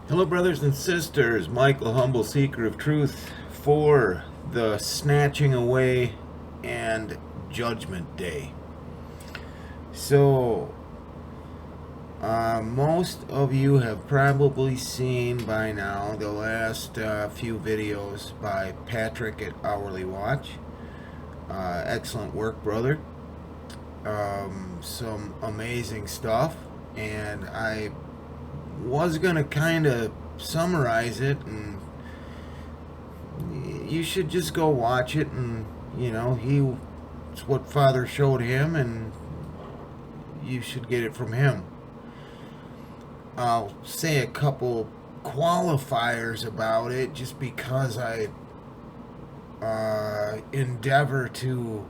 Hello, brothers and sisters. Michael, humble seeker of truth, for the snatching away and judgment day. So, most of you have probably seen by now the last few videos by Patrick at Hourly Watch. Excellent work, brother. Some amazing stuff, and I was gonna kind of summarize it, and you should just go watch it, and it's what Father showed him, and you should get it from him. I'll say a couple qualifiers about it just because I endeavor to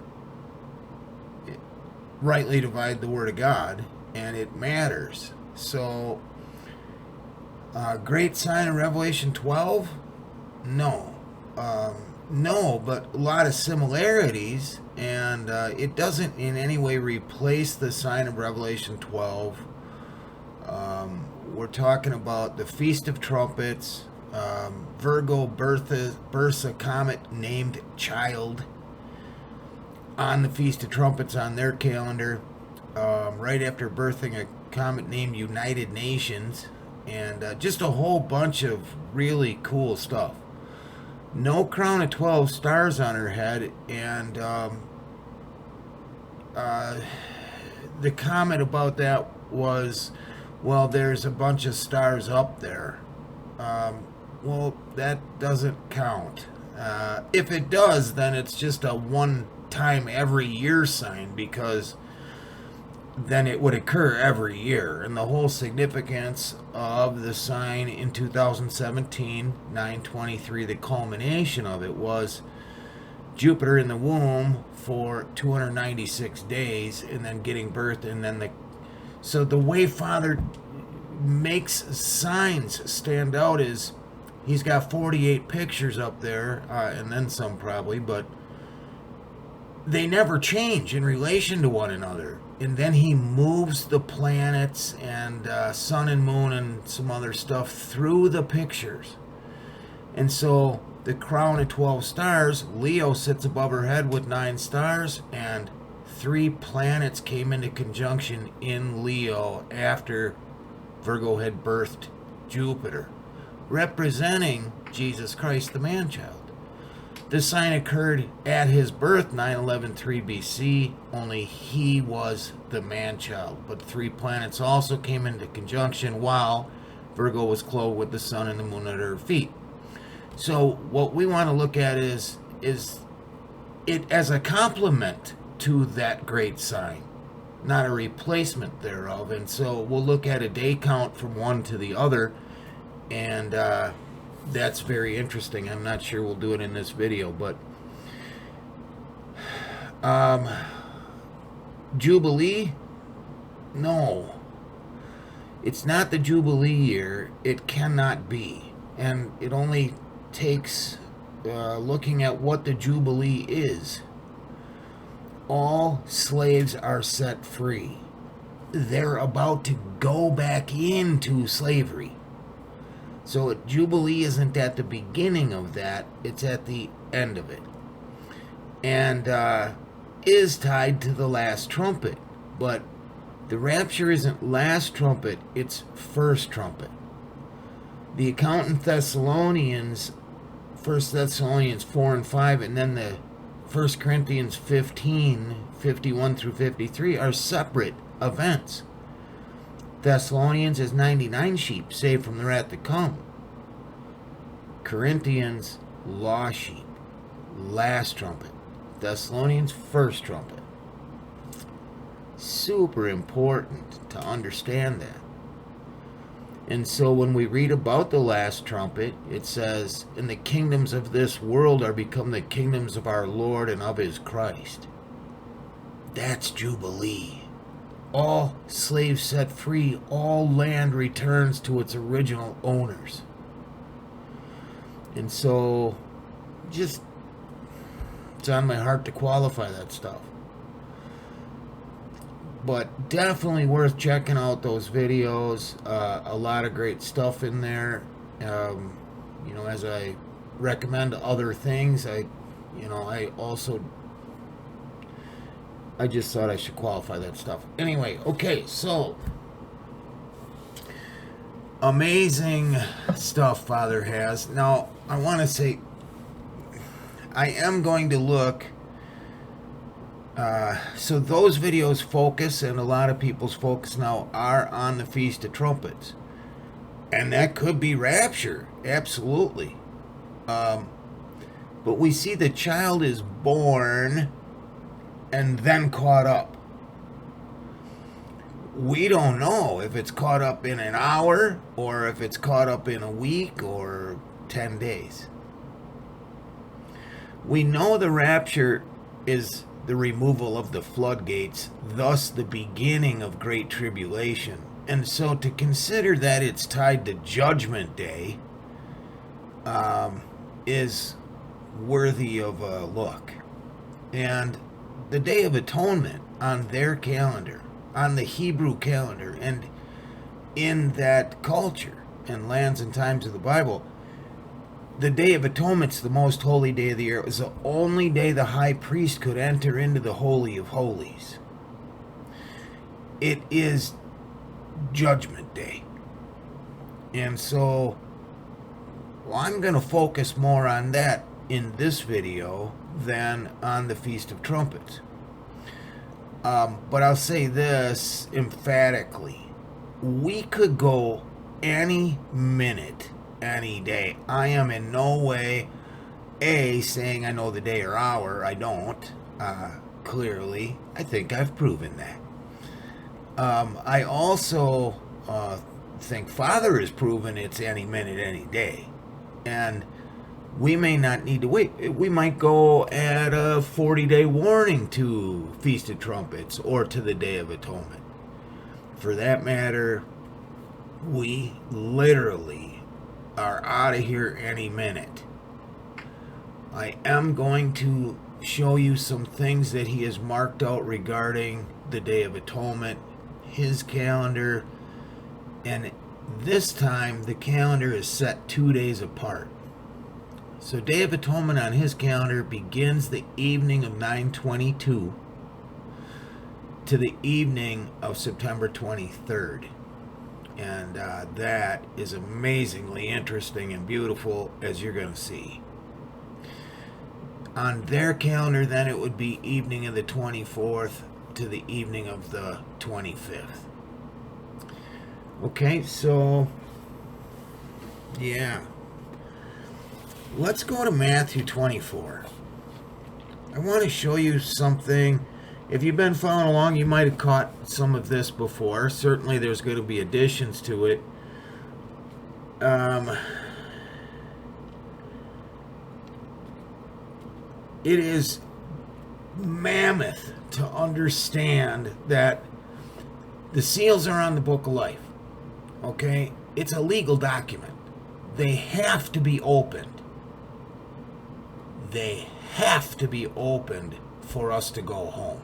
rightly divide the Word of God, and it matters. So great sign of Revelation 12? No. No, but a lot of similarities, and it doesn't in any way replace the sign of Revelation 12. We're talking about the Feast of Trumpets. Virgo births a comet named Child on the Feast of Trumpets on their calendar, right after birthing a comet named United Nations. And just a whole bunch of really cool stuff. No crown of 12 stars on her head, and the comment about that was, well, there's a bunch of stars up there. Well, that doesn't count. If it does, then it's just a one-time every year sign, because then it would occur every year. And the whole significance of the sign in 2017, 9/23, the culmination of it was Jupiter in the womb for 296 days and then getting birth. And then so the way Father makes signs stand out is he's got 48 pictures up there, and then some probably, but they never change in relation to one another. And then he moves the planets and sun and moon and some other stuff through the pictures. And so the crown of 12 stars, Leo sits above her head with 9 stars, and 3 planets came into conjunction in Leo after Virgo had birthed Jupiter, representing Jesus Christ, the man-child. This sign occurred at his birth, 911-3 BC, only he was the man-child. But 3 planets also came into conjunction while Virgo was clothed with the sun and the moon at her feet. So what we want to look at is it as a complement to that great sign, not a replacement thereof. And so we'll look at a day count from one to the other, and that's very interesting. I'm not sure we'll do it in this video, but Jubilee? No. It's not the Jubilee year. It cannot be. And it only takes looking at what the Jubilee is. All slaves are set free. They're about to go back into slavery. So Jubilee isn't at the beginning of that, it's at the end of it. And is tied to the last trumpet. But the rapture isn't last trumpet, it's first trumpet. The account in Thessalonians, 1 Thessalonians 4 and 5, and then the 1 Corinthians 15, 51 through 53 are separate events. Thessalonians is 99 sheep saved from the wrath to come. Corinthians, lost sheep, last trumpet. Thessalonians, first trumpet. Super important to understand that. And so when we read about the last trumpet, it says, and the kingdoms of this world are become the kingdoms of our Lord and of his Christ. That's Jubilee. All slaves set free, all land returns to its original owners. And so, just, it's on my heart to qualify that stuff. But definitely worth checking out those videos. A lot of great stuff in there. As I recommend other things, I just thought I should qualify that stuff. Anyway, okay, so amazing stuff Father has. Now, I want to say I am going to look. So those videos focus, and a lot of people's focus now are on the Feast of Trumpets. And that could be rapture, absolutely. But we see the child is born and then caught up. We don't know if it's caught up in an hour or if it's caught up in a week or 10 days. We know the rapture is the removal of the floodgates, thus the beginning of Great Tribulation. And so to consider that it's tied to Judgment Day is worthy of a look. And the Day of Atonement on their calendar, on the Hebrew calendar, and in that culture and lands and times of the Bible, the Day of Atonement's the most holy day of the year. It was the only day the high priest could enter into the Holy of Holies. It is Judgment Day. And so I'm going to focus more on that in this video than on the Feast of Trumpets. But I'll say this emphatically. We could go any minute, any day. I am in no way, saying I know the day or hour. I don't. Clearly. I think I've proven that. I also think Father has proven it's any minute, any day. And we may not need to wait. We might go at a 40-day warning to Feast of Trumpets or to the Day of Atonement. For that matter, we literally are out of here any minute. I am going to show you some things that he has marked out regarding the Day of Atonement, his calendar, and this time the calendar is set 2 days apart. So Day of Atonement on his calendar begins the evening of 9/22 to the evening of September 23rd. And that is amazingly interesting and beautiful, as you're going to see. On their calendar, then, it would be evening of the 24th to the evening of the 25th. Okay, so, yeah. Let's go to Matthew 24. I want to show you something. If you've been following along, you might have caught some of this before. Certainly there's going to be additions to it. It is mammoth to understand that the seals are on the Book of Life. Okay? It's a legal document. They have to be opened. They have to be opened for us to go home.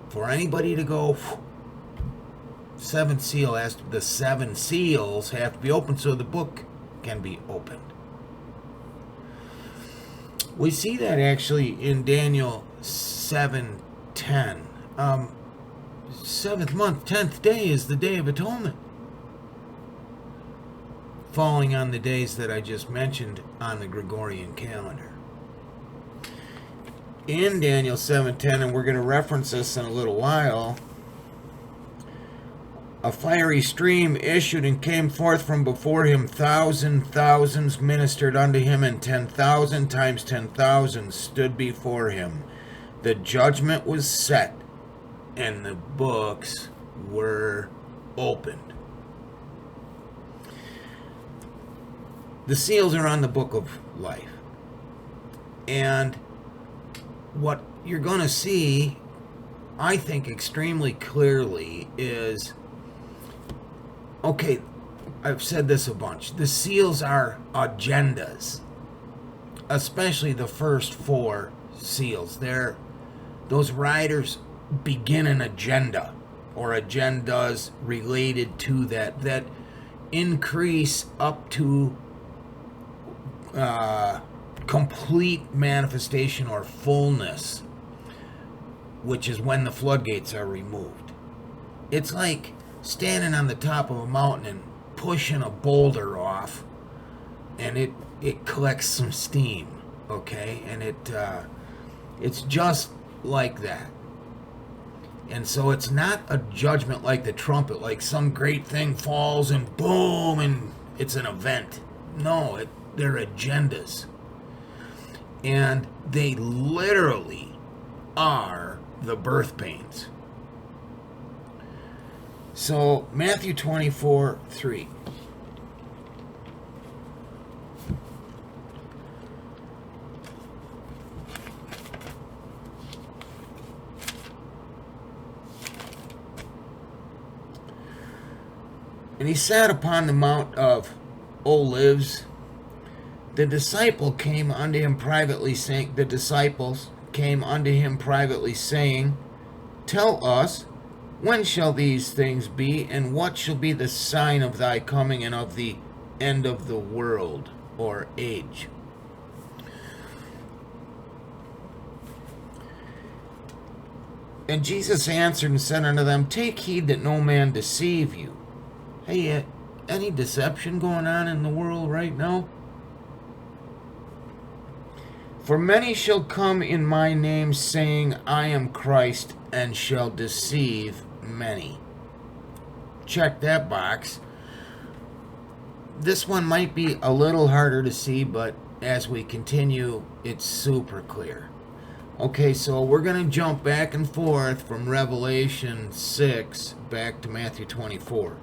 For anybody to go, the seven seals have to be opened so the book can be opened. We see that actually in Daniel 7:10. Seventh month, 10th day is the Day of Atonement, falling on the days that I just mentioned on the Gregorian calendar. In Daniel 7:10, and we're going to reference this in a little while, a fiery stream issued and came forth from before him. Thousands ministered unto him, and 10,000 times 10,000 stood before him. The judgment was set, and the books were opened. The seals are on the Book of Life. And what you're going to see, I think, extremely clearly is, okay, I've said this a bunch. The seals are agendas, especially the first four seals. Those riders begin an agenda or agendas related to that increase up to complete manifestation or fullness, which is when the floodgates are removed. It's like standing on the top of a mountain and pushing a boulder off, and it collects some steam, okay? And it's just like that. And so it's not a judgment like the trumpet, like some great thing falls and boom, and it's an event. No, they're agendas. And they literally are the birth pains. So Matthew 24:3. And he sat upon the Mount of Olives. The disciples came unto him privately, saying, Tell us, when shall these things be, and what shall be the sign of thy coming and of the end of the world, or age? And Jesus answered and said unto them, Take heed that no man deceive you. Hey, any deception going on in the world right now? For many shall come in my name, saying, I am Christ, and shall deceive many. Check that box. This one might be a little harder to see, but as we continue, it's super clear. Okay, so we're going to jump back and forth from Revelation 6 back to Matthew 24.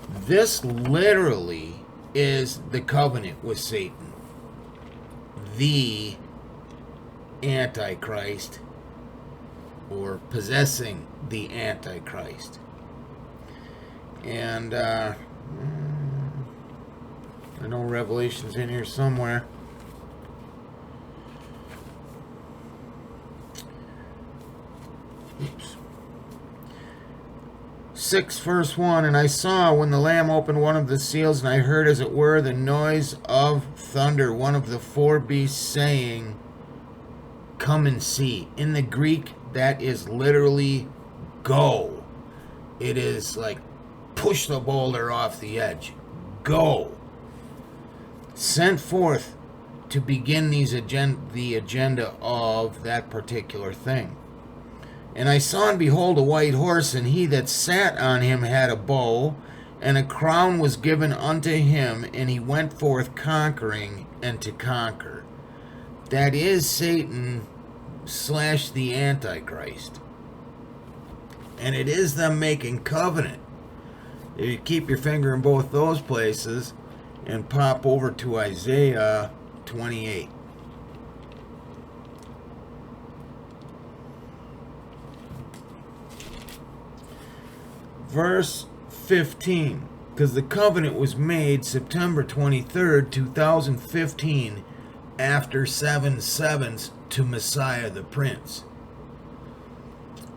This literally is the covenant with Satan, the Antichrist, or possessing the Antichrist. And I know Revelation's in here somewhere. Oops. 6 verse 1, And I saw when the Lamb opened one of the seals, and I heard as it were the noise of thunder, one of the four beasts saying, Come and see. In the Greek, that is literally go. It is like push the boulder off the edge. Go. Sent forth to begin the agenda of that particular thing. And I saw and behold a white horse, and he that sat on him had a bow, and a crown was given unto him, and he went forth conquering and to conquer. That is Satan / the Antichrist. And it is them making covenant. If you keep your finger in both those places and pop over to Isaiah 28. Verse 15, because the covenant was made September 23rd, 2015, after 7 sevens to Messiah the Prince.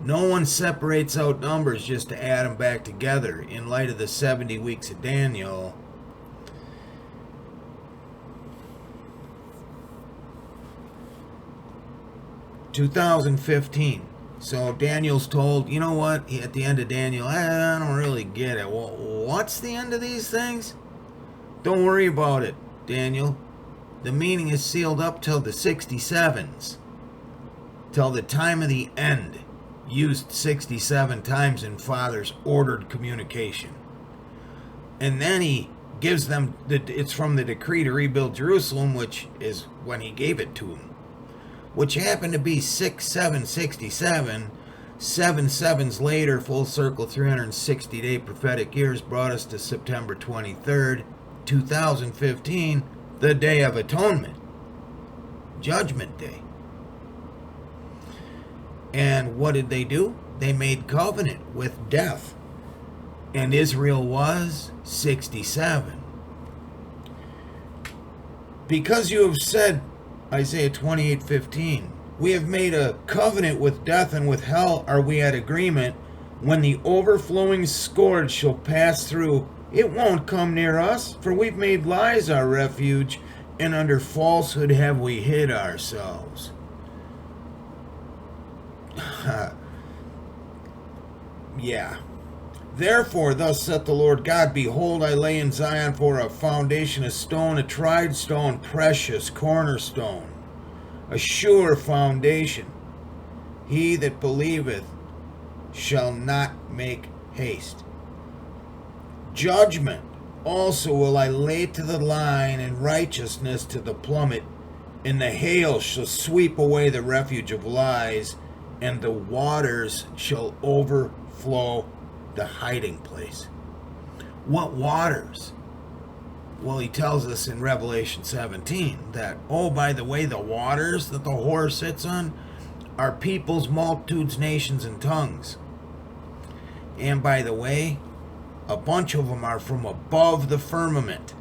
No one separates out numbers just to add them back together in light of the 70 weeks of Daniel. (2015). So Daniel's told, you know what, at the end of Daniel, I don't really get it. Well, what's the end of these things? Don't worry about it, Daniel. The meaning is sealed up till the 67s. Till the time of the end. Used 67 times in Father's ordered communication. And then he gives them, it's from the decree to rebuild Jerusalem, which is when he gave it to them. Which happened to be 6/7/67, 7 sevens later, full circle 360-day prophetic years brought us to September 23rd, 2015, the Day of Atonement, Judgment Day. And what did they do? They made covenant with death. And Israel was 67. Because you have said, Isaiah 28:15, We have made a covenant with death, and with hell are we at agreement. When the overflowing scourge shall pass through, it won't come near us, for we've made lies our refuge, and under falsehood have we hid ourselves. Yeah. Therefore, thus saith the Lord God, behold, I lay in Zion for a foundation, a stone, a tried stone, precious cornerstone, a sure foundation. He that believeth shall not make haste. Judgment also will I lay to the line, and righteousness to the plummet, and the hail shall sweep away the refuge of lies, and the waters shall overflow the hiding place. What waters? Well, he tells us in Revelation 17 that, oh, by the way, the waters that the whore sits on are peoples, multitudes, nations, and tongues. And by the way, a bunch of them are from above the firmament.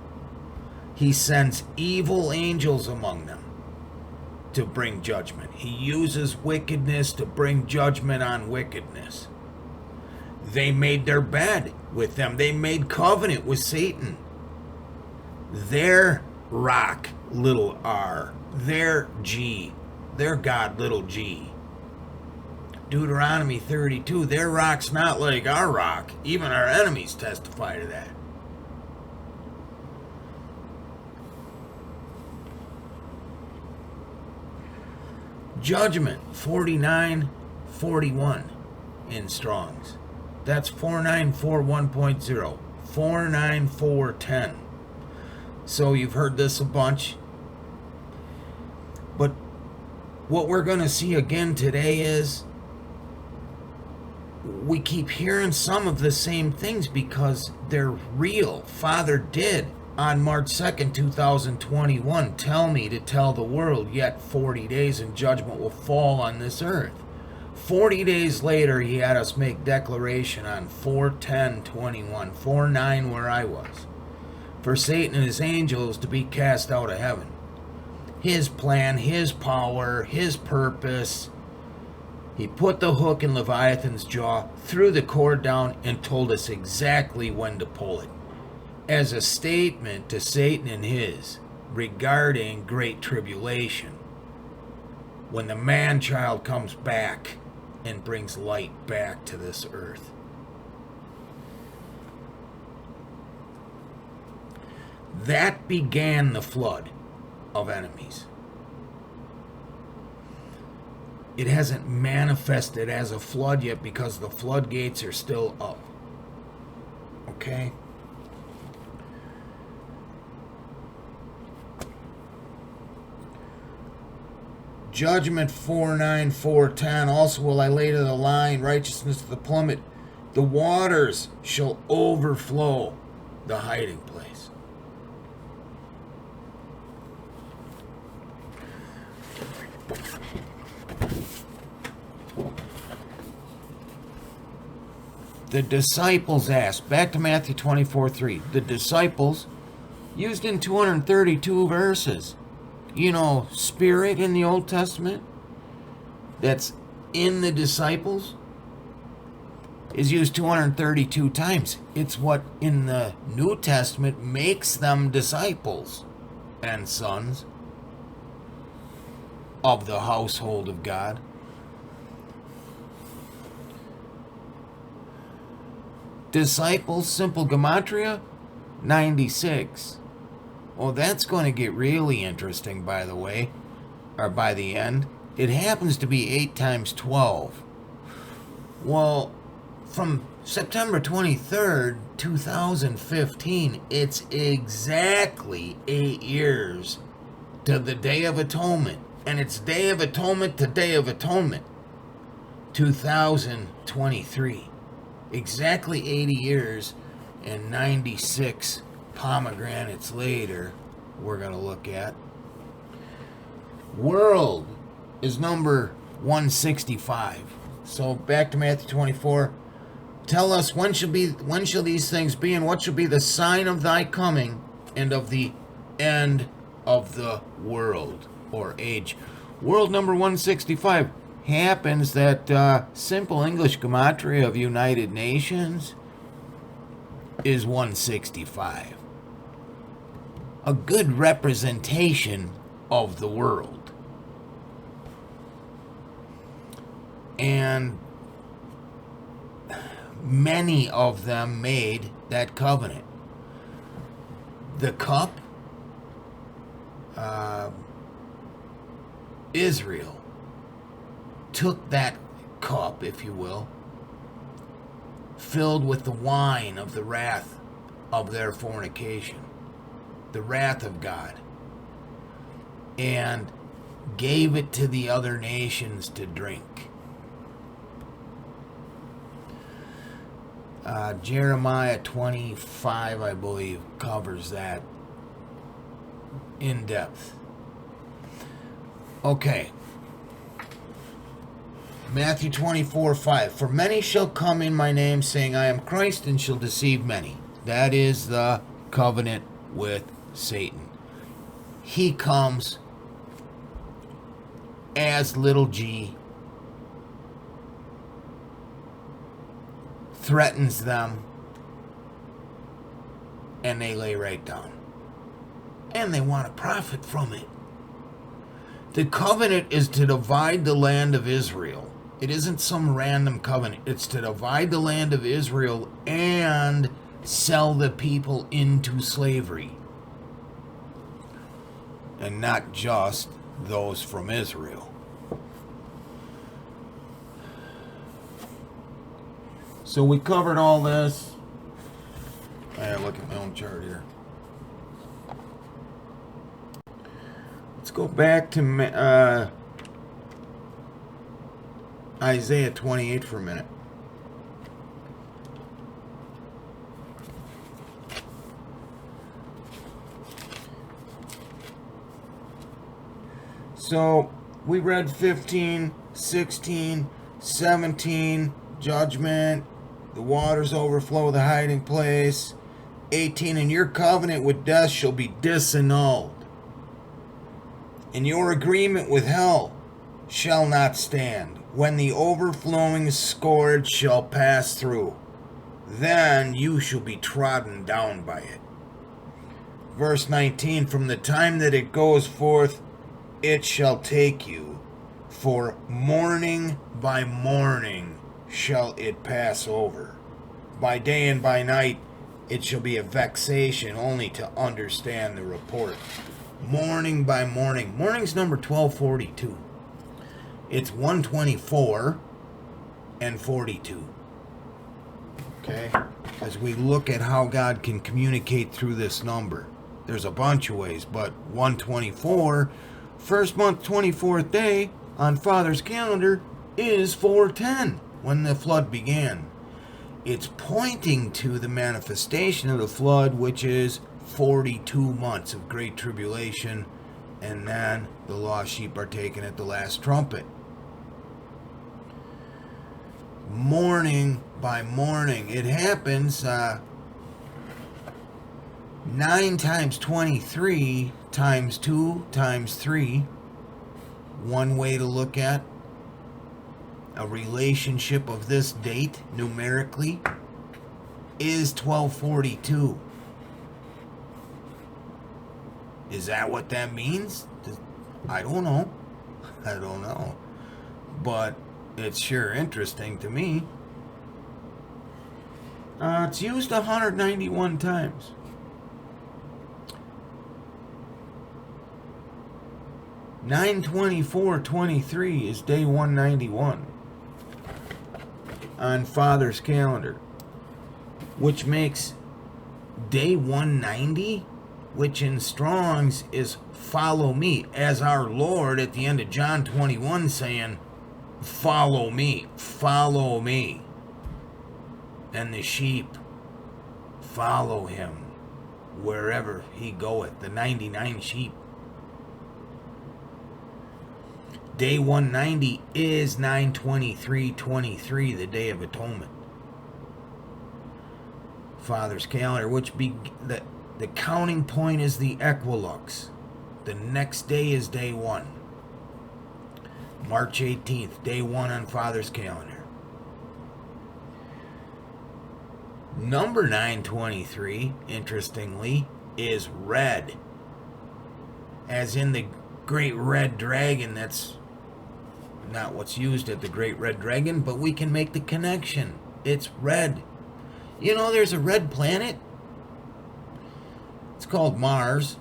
He sends evil angels among them to bring judgment. He uses wickedness to bring judgment on wickedness. They made their bed with them. They made covenant with Satan. Their rock, little r. Their G. Their God, little g. Deuteronomy 32, their rock's not like our rock. Even our enemies testify to that. Judgment 49:41 in Strong's. That's 4941.0. 49410. So you've heard this a bunch. But what we're going to see again today is we keep hearing some of the same things because they're real. Father did on March 2nd, 2021, tell me to tell the world, yet 40 days and judgment will fall on this earth. 40 days later, he had us make declaration on 4/10/21, 4/9 where I was, for Satan and his angels to be cast out of heaven. His plan, his power, his purpose. He put the hook in Leviathan's jaw, threw the cord down, and told us exactly when to pull it, as a statement to Satan and his regarding great tribulation, when the man-child comes back and brings light back to this earth. That began the flood of enemies. It hasn't manifested as a flood yet because the floodgates are still up. Okay? Judgment 4:9, 4:10. Also will I lay to the line, righteousness to the plummet. The waters shall overflow the hiding place. The disciples asked, back to Matthew 24:3. The disciples, used in 232 verses. You know, Spirit in the Old Testament, that's in the disciples, is used 232 times. It's what in the New Testament makes them disciples and sons of the household of God. Disciples, simple gematria, 96. Well, that's going to get really interesting, by the way, or by the end. It happens to be 8 times 12. Well, from September 23rd, 2015, it's exactly 8 years to the Day of Atonement. And it's Day of Atonement to Day of Atonement, 2023. Exactly 80 years and 96 pomegranates later, we're going to look at. World is number 165. So back to Matthew 24. Tell us when shall these things be, and what shall be the sign of thy coming and of the end of the world or age. World number 165 happens that simple English gematria of United Nations is 165. A good representation of the world. And many of them made that covenant. The cup, Israel took that cup, if you will, filled with the wine of the wrath of their fornication, the wrath of God, and gave it to the other nations to drink. Jeremiah 25, I believe, covers that in depth. Okay. Matthew 24:5. For many shall come in my name, saying, I am Christ, and shall deceive many. That is the covenant with Satan. He comes as little g, threatens them, and they lay right down. And they want to profit from it. The covenant is to divide the land of Israel. It isn't some random covenant. It's to divide the land of Israel and sell the people into slavery. And not just those from Israel. So we covered all this. I gotta look at my own chart here. Let's go back to Isaiah 28 for a minute. So we read 15, 16, 17, judgment, the waters overflow the hiding place. 18, and your covenant with death shall be disannulled, and your agreement with hell shall not stand, when the overflowing scourge shall pass through. Then you shall be trodden down by it. Verse 19, from the time that it goes forth, it shall take you, for morning by morning shall it pass over. By day and by night it shall be a vexation only to understand the report. Morning by morning. Morning's number 1242. It's 124 and 42. Okay? As we look at how God can communicate through this number. There's a bunch of ways, but 124, first month, 24th day on Father's calendar is 410, when the flood began. It's pointing to the manifestation of the flood, which is 42 months of great tribulation, and then the lost sheep are taken at the last trumpet. Morning by morning. It happens 9 times 23 times 2 times 3. One way to look at a relationship of this date numerically is 1242. Is that what that means? I don't know. I don't know. But it's sure interesting to me. It's used 191 times. (9/24/23) is day 191 on Father's calendar, which makes day 190, which in Strong's is follow me, as our Lord at the end of John 21 saying, follow me, follow me. And the sheep follow him wherever he goeth, the 99 sheep. Day 190 is 9/23/23, the Day of Atonement. Father's calendar, which the counting point is the equilux. The next day is day 1. March 18th, day 1 on Father's calendar. Number 923, interestingly, is red. As in the Great Red Dragon. That's not what's used at the Great Red Dragon, but we can make the connection. It's red. You know, there's a red planet. It's called Mars.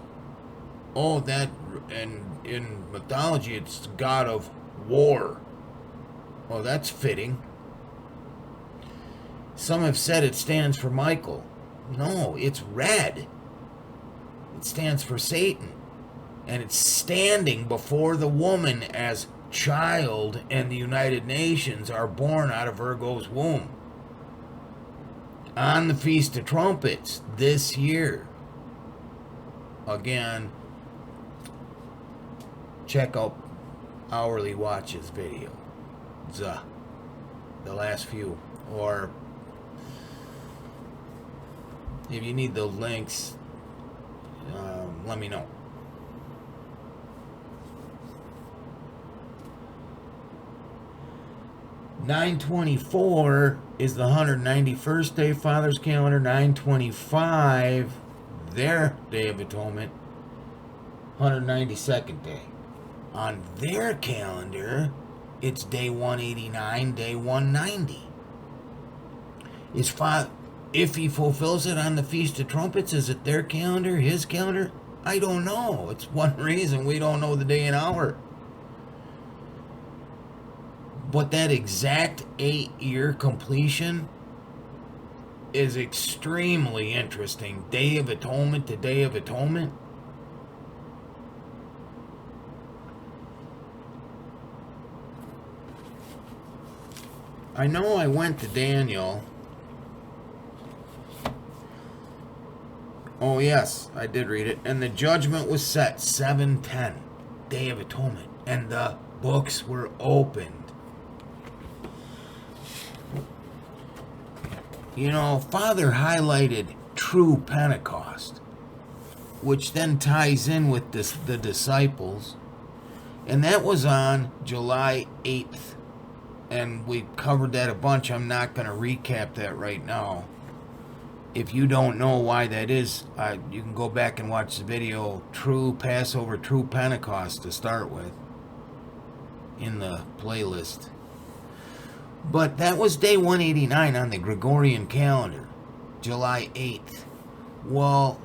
Oh, that, and in mythology, it's the god of war. Oh, that's fitting. Some have said it stands for Michael. No, it's red. It stands for Satan. And it's standing before the woman as child, and the United Nations are born out of Virgo's womb. On the Feast of Trumpets this year. Again, check out Hourly Watch's video. The last few. Or if you need the links, let me know. $9.24 is the 191st day Father's calendar. $9.25, their Day of Atonement, 192nd day. On their calendar, it's day 189, day 190. If he fulfills it on the Feast of Trumpets, is it their calendar, his calendar? I don't know. It's one reason we don't know the day and hour. But that exact 8-year completion is extremely interesting. Day of Atonement to Day of Atonement. I know I went to Daniel. Oh yes, I did read it. And the judgment was set 7:10, Day of Atonement. And the books were opened. You know, Father highlighted true Pentecost, which then ties in with the disciples. And that was on July 8th. And we covered that a bunch. I'm not going to recap that right now. If you don't know why that is, you can go back and watch the video, True Passover, True Pentecost, to start with, in the playlist. But that was day 189 on the Gregorian calendar, July 8th. Well,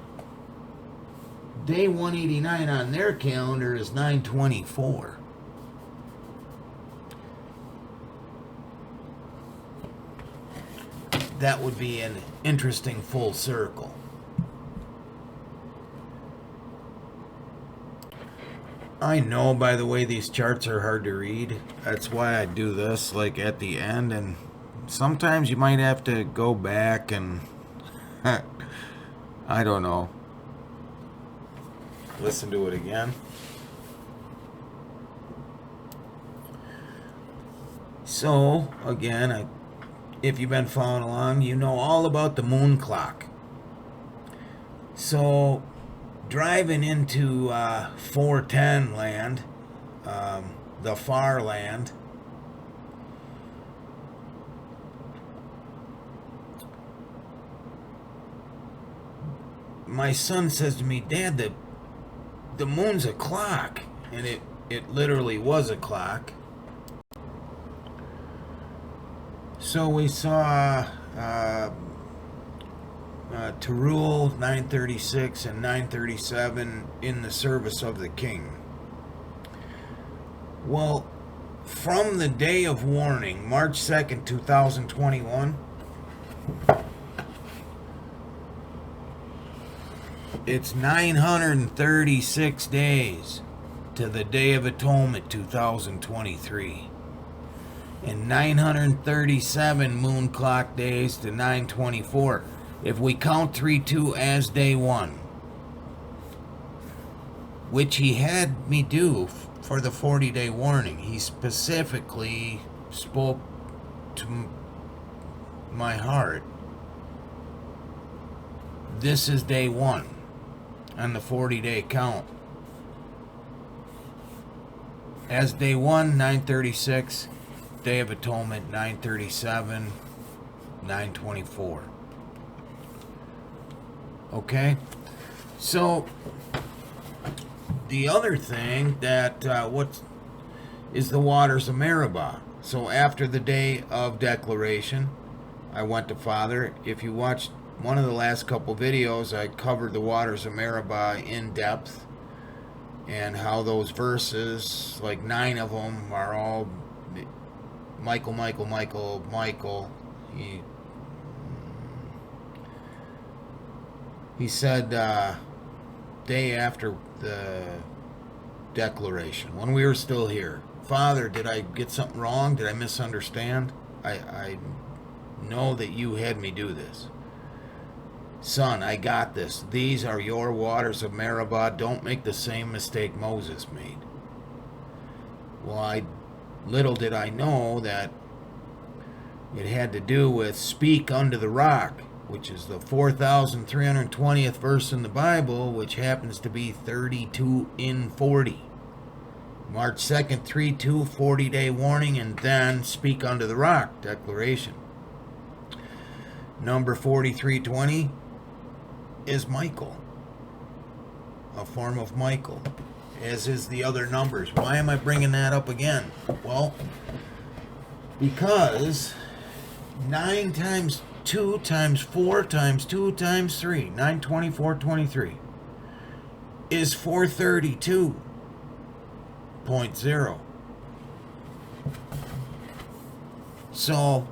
day 189 on their calendar is 9/24. That would be an interesting full circle. I know, by the way, these charts are hard to read. That's why I do this, like, at the end. And sometimes you might have to go back and, I don't know, listen to it again. So, again, if you've been following along, you know all about the moon clock. So, driving into 410 land, the far land, my son says to me, Dad, the moon's a clock. And it literally was a clock. So we saw to rule 936 and 937 in the service of the king. Well, from the day of warning, March 2nd, 2021, it's 936 days to the Day of Atonement 2023. And 937 moon clock days to 924. If we count 3-2 as day 1, which he had me do for the 40-day warning. He specifically spoke to my heart. This is day 1 on the 40-day count. as day 1, 936, Day of Atonement, 937, 924. Okay? So, the other thing that, what is the waters of Meribah? So after the day of declaration, I went to Father. If you watched one of the last couple videos, I covered the waters of Meribah in depth, and how those verses, like 9 of them, are all Michael, Michael, Michael, Michael. He said day after the declaration, when we were still here, Father, did I get something wrong? Did I misunderstand? I know that you had me do this. Son, I got this. These are your waters of Meribah. Don't make the same mistake Moses made. Well, little did I know that it had to do with speak unto the rock, which is the 4,320th verse in the Bible, which happens to be 32 in 40. March 2nd, 3-2, 40-day warning, and then speak unto the rock, declaration. Number 4320 is Michael, a form of Michael, as is the other numbers. Why am I bringing that up again? Well, because 9 times 2 times 4 times 2 times 3, 924.23, is 432.0. So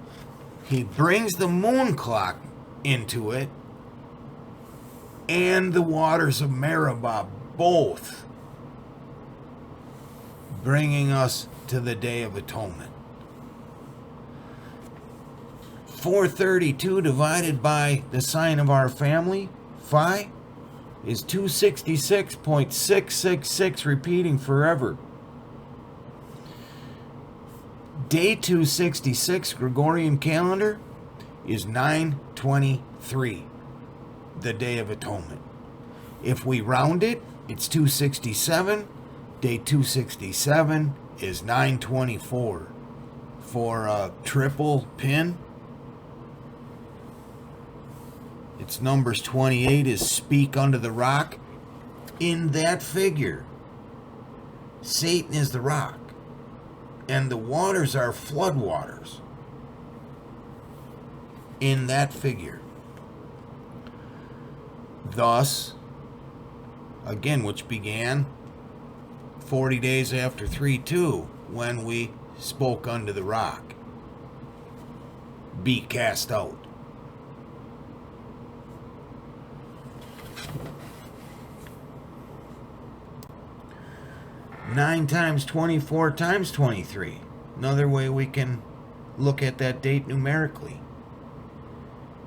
he brings the moon clock into it and the waters of Meribah, both bringing us to the Day of Atonement. 432 divided by the sign of our family, Phi, is 266.666, repeating forever. Day 266 Gregorian calendar is 923, the Day of Atonement. If we round it, it's 267. Day 267 is 924. For a triple pin, its numbers 28 is speak unto the rock. In that figure, Satan is the rock, and the waters are flood waters. In that figure. Thus, again, which began 40 days after 3-2, when we spoke unto the rock, be cast out. Nine times 24 times 23. Another way we can look at that date numerically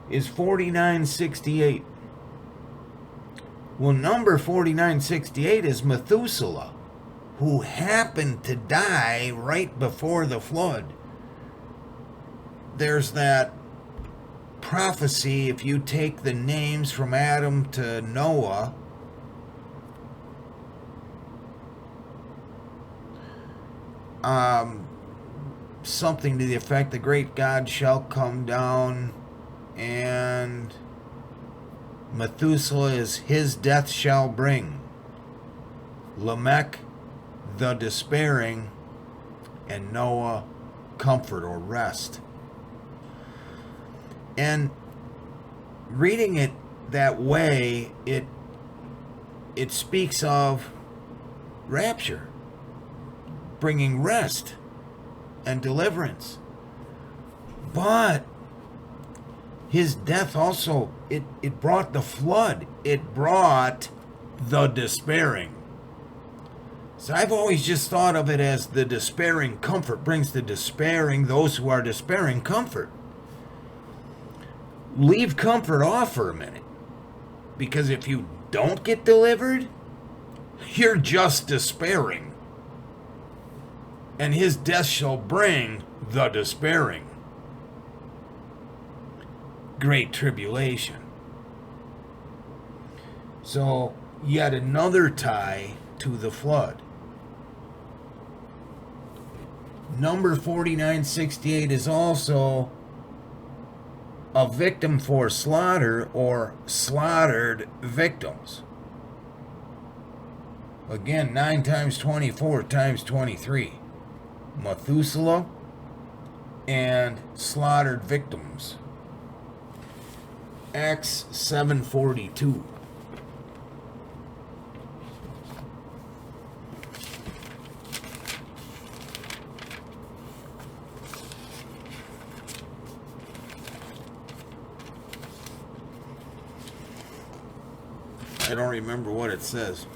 is 4968. Well, number 4968 is Methuselah, who happened to die right before the flood. There's that prophecy, if you take the names from Adam to Noah, something to the effect, the great God shall come down, and Methuselah is his death shall bring. Lamech, the despairing, and Noah, comfort or rest. And reading it that way, it speaks of rapture, bringing rest and deliverance. But his death also, it brought the flood. It brought the despairing. So I've always just thought of it as the despairing comfort brings the despairing, those who are despairing, comfort. Leave comfort off for a minute. Because if you don't get delivered, you're just despairing. And his death shall bring the despairing. Great tribulation. So, yet another tie to the flood. Number 4968 is also a victim for slaughter or slaughtered victims. Again, 9 times 24 times 23. Methuselah and slaughtered victims. Acts 7:42. I don't remember what it says.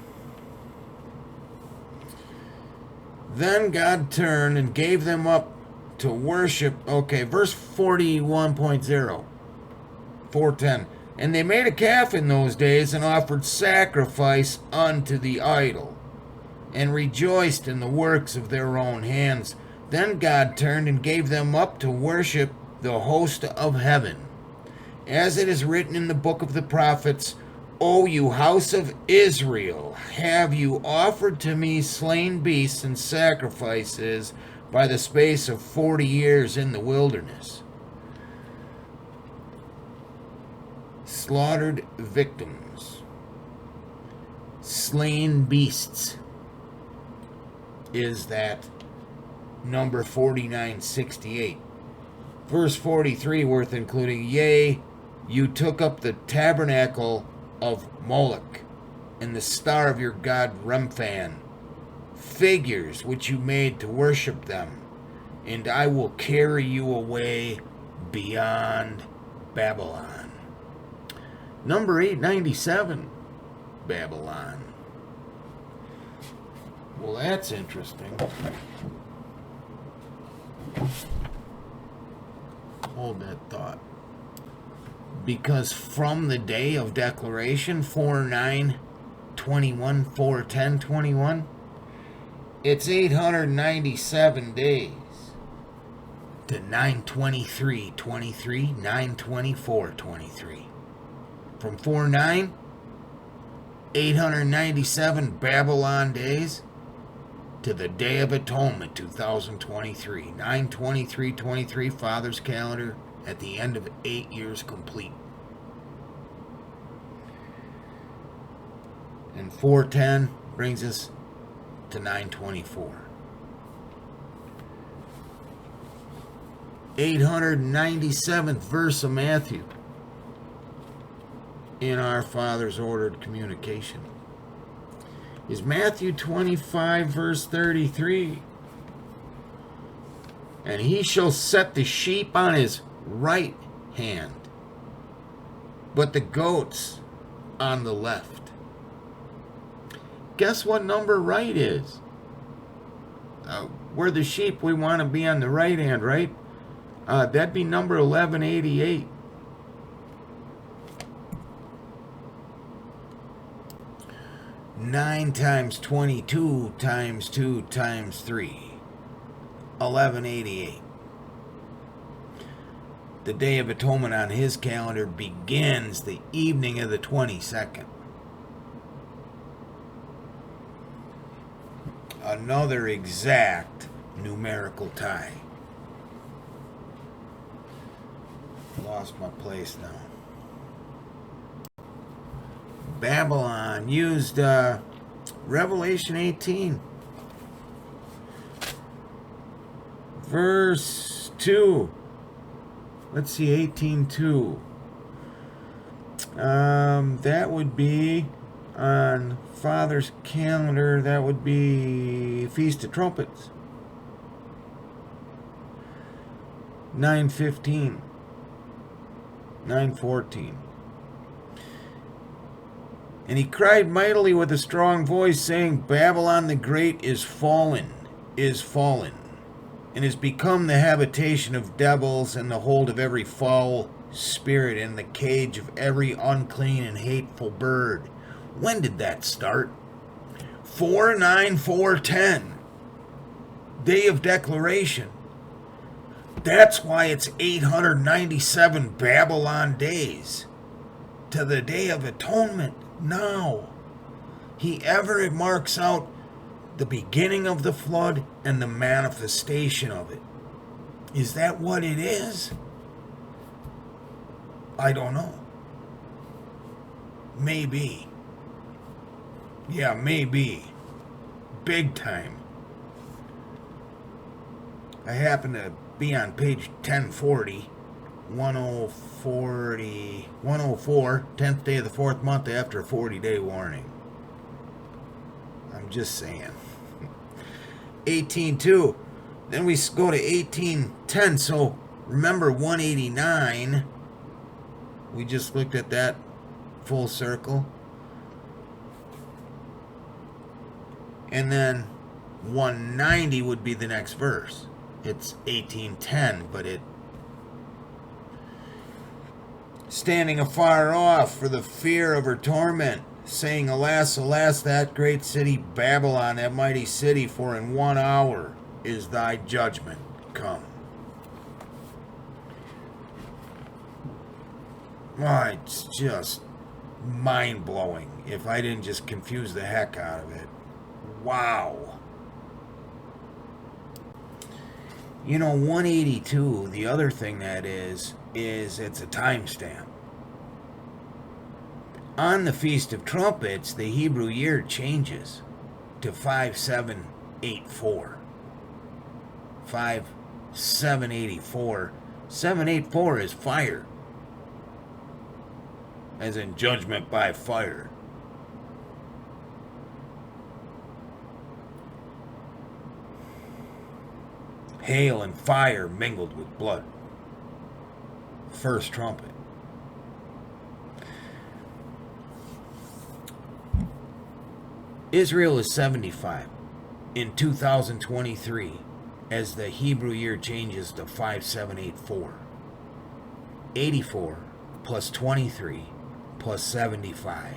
Then God turned and gave them up to worship. Okay, verse 41.0. 4:10. And they made a calf in those days and offered sacrifice unto the idol and rejoiced in the works of their own hands. Then God turned and gave them up to worship the host of heaven. As it is written in the book of the prophets, O you house of Israel, have you offered to me slain beasts and sacrifices by the space of 40 years in the wilderness? Slaughtered victims, slain beasts, is that number 4968. Verse 43 worth including, yea, you took up the tabernacle of Moloch and the star of your god Remphan, figures which you made to worship them, and I will carry you away beyond Babylon. Number 897, Babylon. Well, that's interesting. Hold that thought. Because from the day of declaration, 4:9:21, 4:10:21, it's 897 days to 9:23:23, 9:24:23. From 4:9, 897 Babylon days to the Day of Atonement, 2023, 9:23:23, Father's calendar, at the end of 8 years complete. And 4:10 brings us to 9:24. 897th verse of Matthew in our Father's ordered communication is Matthew 25 verse 33. And he shall set the sheep on his right hand, but the goats on the left. Guess what number right is? We're the sheep, we want to be on the right hand, right? That'd be number 1188. Nine times 22 times 2 times 3. 1188. The Day of Atonement on his calendar begins the evening of the 22nd. Another exact numerical tie. Lost my place now. Babylon used Revelation 18. Verse 2. Let's see, 18:2. That would be on Father's calendar. That would be Feast of Trumpets. 9:15. 9:14. And he cried mightily with a strong voice, saying, Babylon the Great is fallen, and is become the habitation of devils, and the hold of every foul spirit, and the cage of every unclean and hateful bird. When did that start? 4:9:4:10. Day of declaration. That's why it's 897 Babylon days to the Day of Atonement. Now, he ever marks out the beginning of the flood and the manifestation of it. Is that what it is? I don't know. Maybe. Yeah, maybe. Big time. I happen to be on page 1040, 104, 10th day of the 4th month after a 40-day warning. I'm just saying. 18.2. Then we go to 18.10. So remember 189. We just looked at that full circle. And then 190 would be the next verse. It's 18:10, but it standing afar off for the fear of her torment, saying, Alas, alas, that great city Babylon, that mighty city, for in 1 hour is thy judgment come. Oh, it's just mind-blowing if I didn't just confuse the heck out of it. Wow. You know, 182, the other thing that is it's a timestamp. On the Feast of Trumpets, the Hebrew year changes to 5784. 5784. 784 is fire. As in judgment by fire. Hail and fire mingled with blood. First trumpet. Israel is 75 in 2023 as the Hebrew year changes to 5784. 84 plus 23 plus 75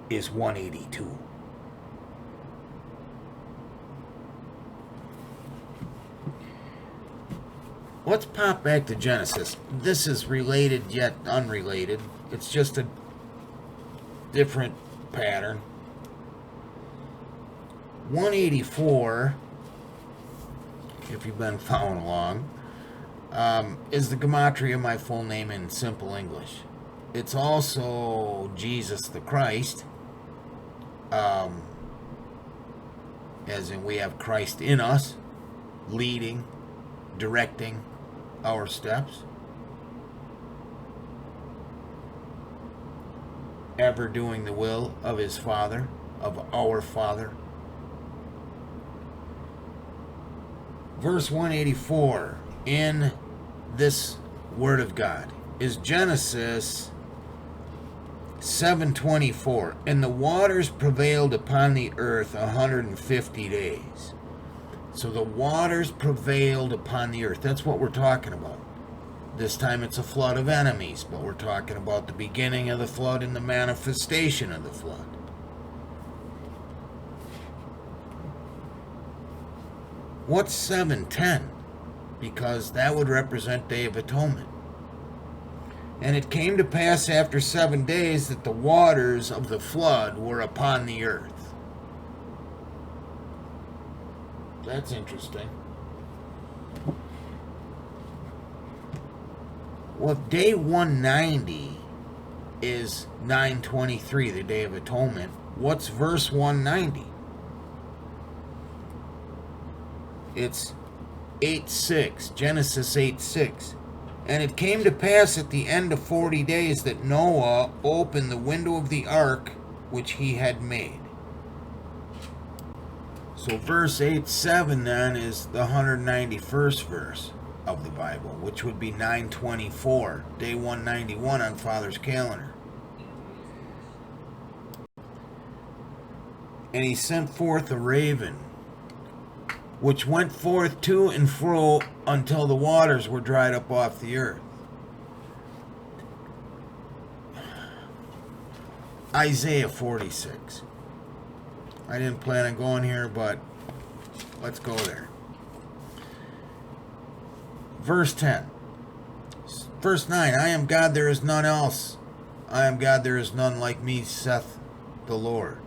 is 182. Let's pop back to Genesis. This is related yet unrelated. It's just a different pattern. 184, if you've been following along, is the gematria of my full name in simple English. It's also Jesus the Christ, as in we have Christ in us, leading, directing our steps, ever doing the will of his Father, of our Father. Verse 184 in this Word of God is Genesis 7:24. And the waters prevailed upon the earth 150 days. So the waters prevailed upon the earth. That's what we're talking about. This time it's a flood of enemies, but we're talking about the beginning of the flood and the manifestation of the flood. What's 7:10? Because that would represent Day of Atonement. And it came to pass after 7 days that the waters of the flood were upon the earth. That's interesting. Well, if day 190 is 923, the Day of Atonement, what's verse 190? It's 8:6, Genesis 8:6. And it came to pass at the end of 40 days that Noah opened the window of the ark which he had made. So verse 8:7 then is the 191st verse of the Bible, which would be 924, day 191 on Father's calendar. And he sent forth a raven, which went forth to and fro until the waters were dried up off the earth. Isaiah 46. I didn't plan on going here, but let's go there. Verse 10. Verse 9. I am God, there is none else. I am God, there is none like me, saith the Lord.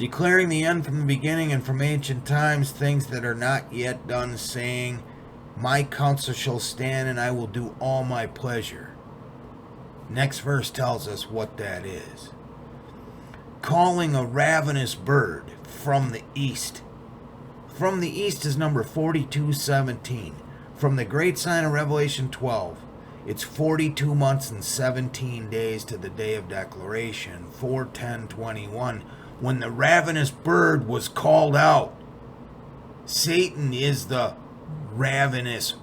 declaring the end from the beginning and from ancient times, things that are not yet done, saying, my counsel shall stand, and I will do all my pleasure. Next verse tells us what that is. Calling a ravenous bird from the east. From the east is number 4217. From the great sign of Revelation 12, it's 42 months and 17 days to the day of declaration, 4/10/21, when the ravenous bird was called out. Satan is the ravenous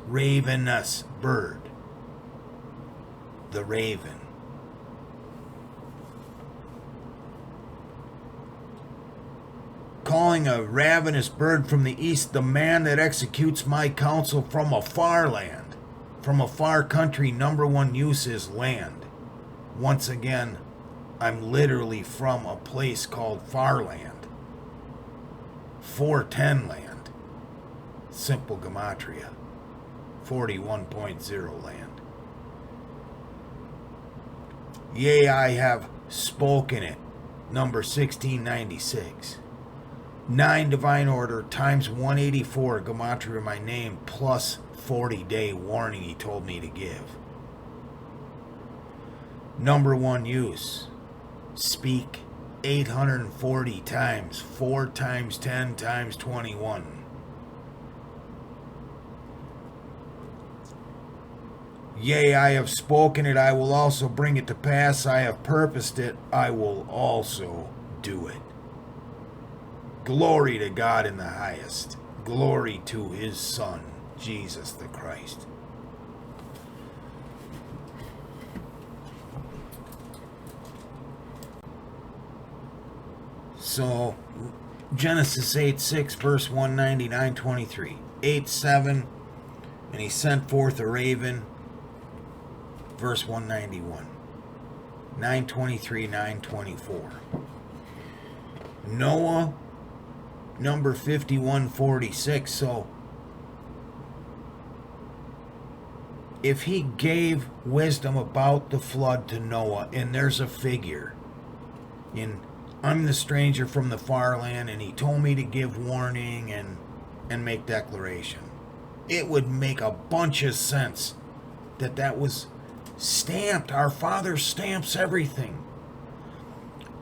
bird. The raven. Calling a ravenous bird from the east, the man that executes my counsel from a far land, from a far country. Number one use is land. Once again, I'm literally from a place called far land. 410 land. Simple gematria. 41.0 land. Yea, I have spoken it. Number 1696. 9 divine order times 184 gematria my name plus 40-day warning he told me to give. Number one use. Speak 840 times. 4 times 10 times 21. Yea, I have spoken it, I will also bring it to pass. I have purposed it, I will also do it. Glory to God in the highest. Glory to his Son, Jesus the Christ. So, Genesis 8:6, verse 199-23. 8:7, and he sent forth a raven, verse 191. 9:23, 9:24. Noah, number 5146. So if he gave wisdom about the flood to Noah, and there's a figure in I'm the stranger from the far land, and he told me to give warning and make declaration, it would make a bunch of sense that was stamped. Our Father stamps everything.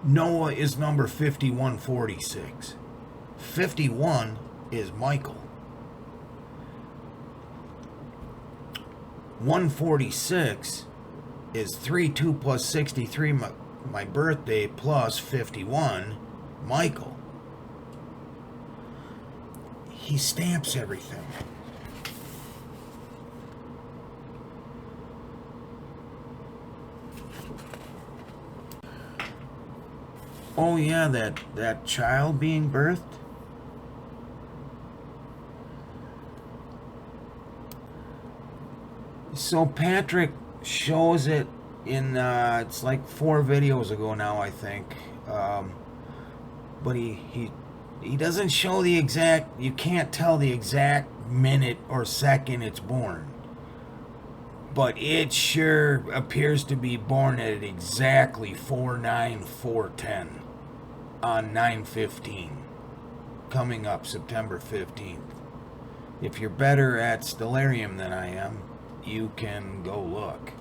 Noah is number 5146. 51 is Michael. 146 is 32 plus 63, my birthday, plus 51, Michael. He stamps everything. Oh yeah, that child being birthed. So Patrick shows it in, it's like 4 videos ago now, I think. But he doesn't show the exact, you can't tell the exact minute or second it's born. But it sure appears to be born at exactly 4/9/4/10 on 9/15, coming up September 15th. If you're better at Stellarium than I am, you can go look.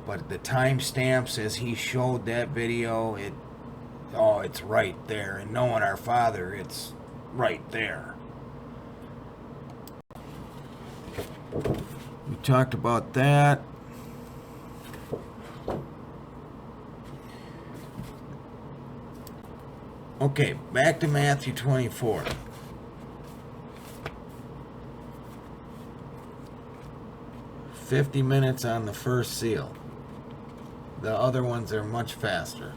But the timestamps as he showed that video, it's right there. And knowing our Father, it's right there. We talked about that. Okay, back to Matthew 24. "50 minutes on the first seal. The other ones are much faster.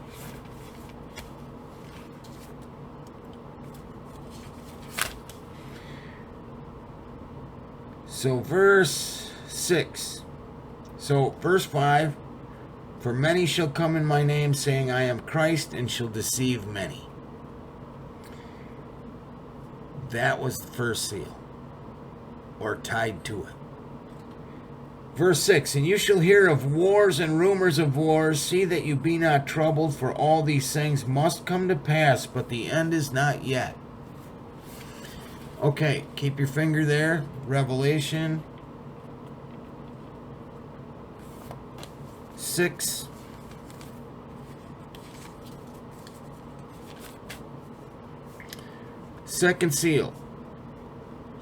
So verse 6. So verse 5. "For many shall come in my name, saying, I am Christ, and shall deceive many." That was the first seal, or tied to it. Verse 6, and you shall hear of wars and rumors of wars. See that you be not troubled, for all these things must come to pass, but the end is not yet. Okay, keep your finger there. Revelation 6. Second seal.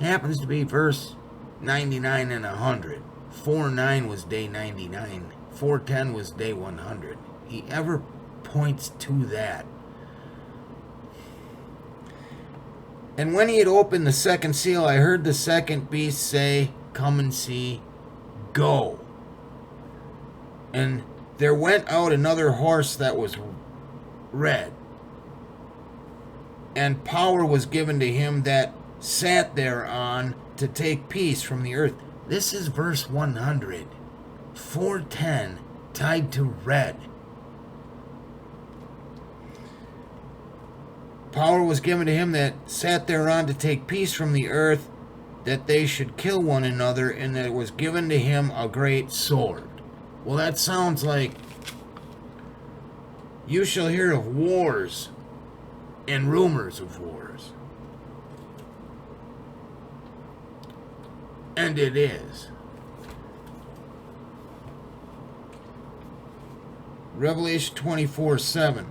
Happens to be verse 99 and 100. 4:9 was day 99. 4:10 was day 100. He ever points to that. And when he had opened the second seal, I heard the second beast say, come and see, go. And there went out another horse that was red, and power was given to him that sat thereon to take peace from the earth. This is verse 100. 4:10 tied to red. Power was given to him that sat thereon to take peace from the earth, that they should kill one another, and that it was given to him a great sword. Well, that sounds like you shall hear of wars and rumors of wars. And it is. Revelation 24:7.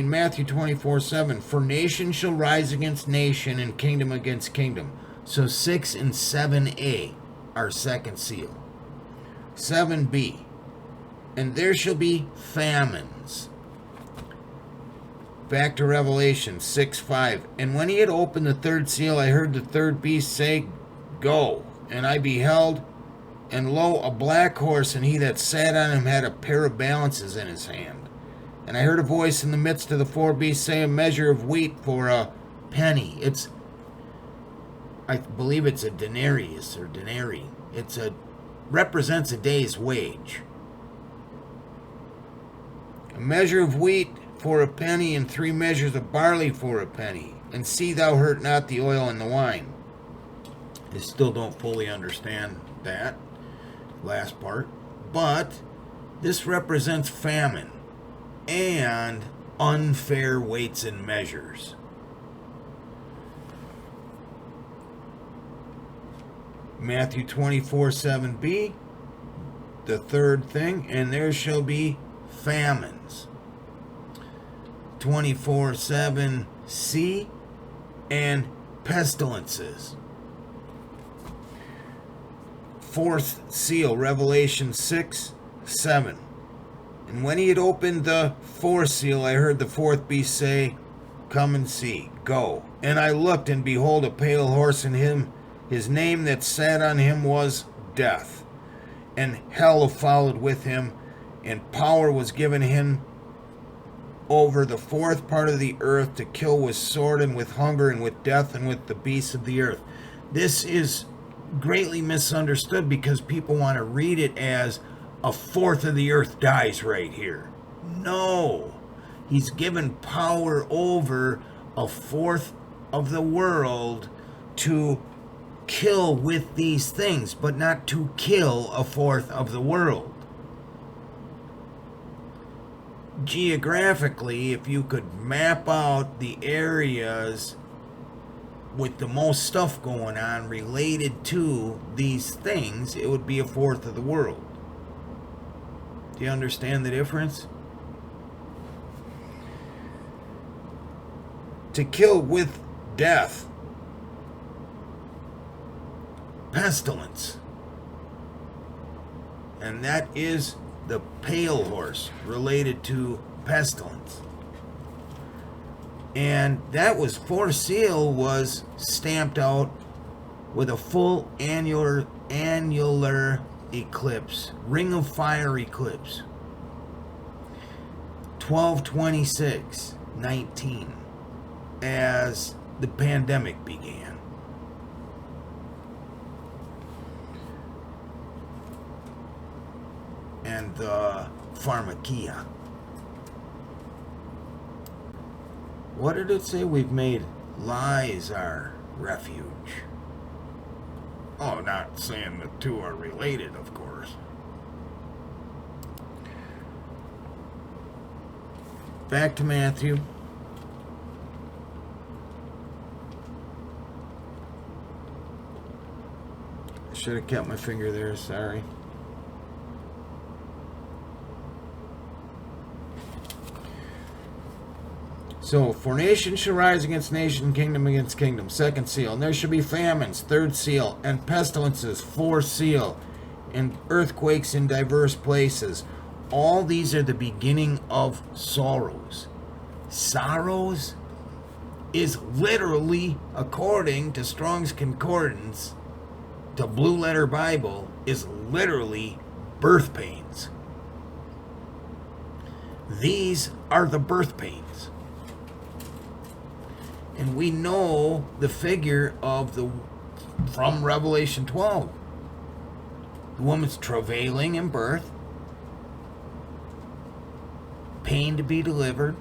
Matthew 24:7. For nation shall rise against nation, and kingdom against kingdom. So 6 and 7a are second seal. 7b. And there shall be famines. Back to Revelation 6:5. And when he had opened the third seal, I heard the third beast say, go. And I beheld, and lo, a black horse, and he that sat on him had a pair of balances in his hand. And I heard a voice in the midst of the four beasts say, a measure of wheat for a penny. I believe it's a denarius or denarii. Represents a day's wage. A measure of wheat for a penny, and 3 measures of barley for a penny. And see thou hurt not the oil and the wine. I still don't fully understand that last part, but this represents famine and unfair weights and measures. Matthew 24:7b, the third thing, and there shall be famines. 24:7c, and pestilences. Fourth seal, Revelation 6:7. And when he had opened the fourth seal, I heard the fourth beast say, come and see, go. And I looked, and behold, a pale horse, and his name that sat on him was Death. And hell followed with him, and power was given him over the fourth part of the earth to kill with sword, and with hunger, and with death, and with the beasts of the earth. This is greatly misunderstood because people want to read it as a fourth of the earth dies right here. No, he's given power over a fourth of the world to kill with these things, but not to kill a fourth of the world. Geographically, if you could map out the areas with the most stuff going on related to these things, it would be a fourth of the world. Do you understand the difference? To kill with death, pestilence, and that is the pale horse related to pestilence. And that was, fourth seal was stamped out with a full annular eclipse, ring of fire eclipse. 12/26/19, as the pandemic began. And the pharmakia. What did it say? We've made lies our refuge. Oh, not saying the two are related, of course. back to Matthew. I should have kept my finger there, sorry. So, for nation shall rise against nation, kingdom against kingdom. Second seal. And there shall be famines. Third seal. And pestilences. Fourth seal. And earthquakes in diverse places. All these are the beginning of sorrows. Sorrows is literally, according to Strong's Concordance, the Blue Letter Bible, is literally birth pains. These are the birth pains. And we know the figure of from Revelation 12. The woman's travailing in birth, pain to be delivered.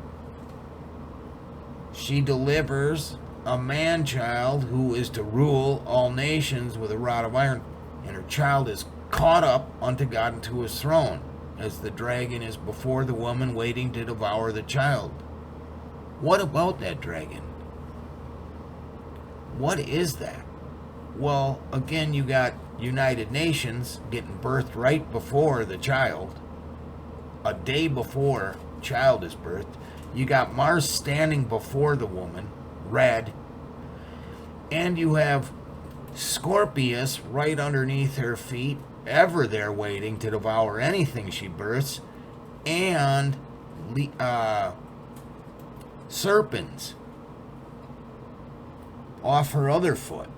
She delivers a man-child who is to rule all nations with a rod of iron, and her child is caught up unto God and to his throne, as the dragon is before the woman waiting to devour the child. What about that dragon? What is that? Well, again, you got United Nations getting birthed right before the child, a day before child is birthed. You got Mars standing before the woman, red, and you have Scorpius right underneath her feet, ever there waiting to devour anything she births, and serpents off her other foot.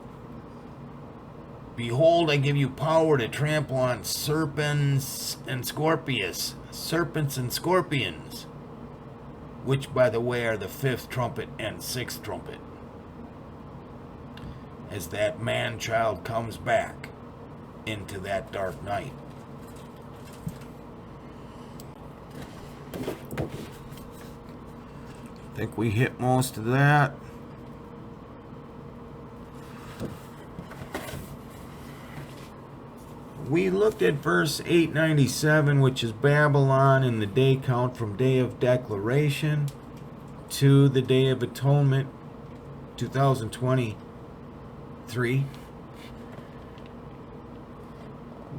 Behold, I give you power to trample on serpents and scorpions, which, by the way, are the fifth trumpet and sixth trumpet, as that man-child comes back into that dark night. I think we hit most of that. We looked at verse 897, which is Babylon in the day count from day of declaration to the day of atonement, 2023.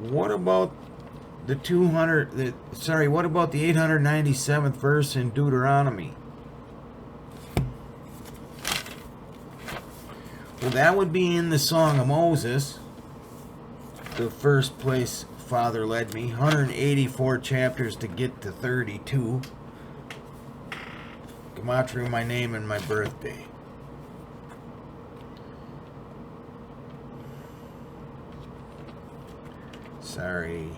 What about the 897th verse in Deuteronomy? Well, that would be in the Song of Moses, the first place Father led me. 184 chapters to get to 32. Gematria, my name, and my birthday. Sorry,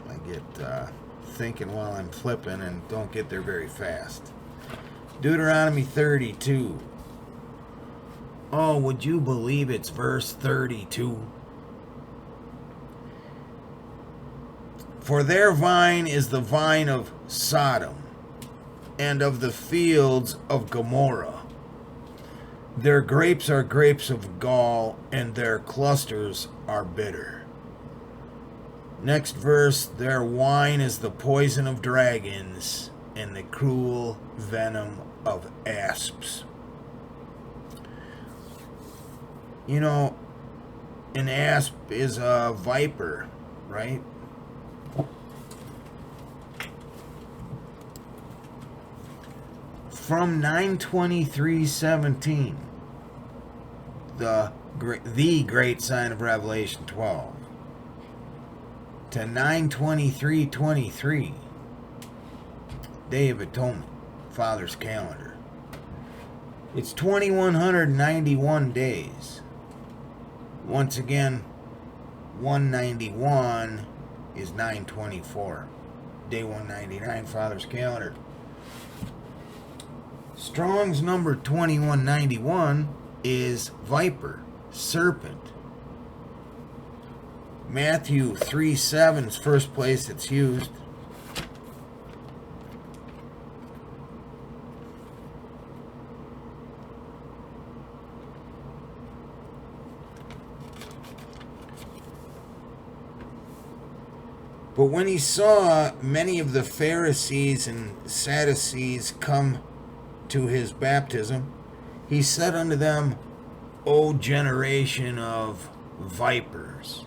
I get thinking while I'm flipping and don't get there very fast. Deuteronomy 32. Oh, would you believe it's verse 32? For their vine is the vine of Sodom, and of the fields of Gomorrah. Their grapes are grapes of gall, and their clusters are bitter. Next verse, their wine is the poison of dragons, and the cruel venom of asps. You know, an asp is a viper, right? From 923:17, the great sign of Revelation 12, to 923:23, Day of Atonement, Father's calendar. It's 2191 days. Once again, 191 is 924. Day 199, Father's calendar. Strong's number 2191 is viper, serpent. Matthew 3:7 is first place it's used. But when he saw many of the Pharisees and Sadducees come to his baptism, he said unto them, O generation of vipers,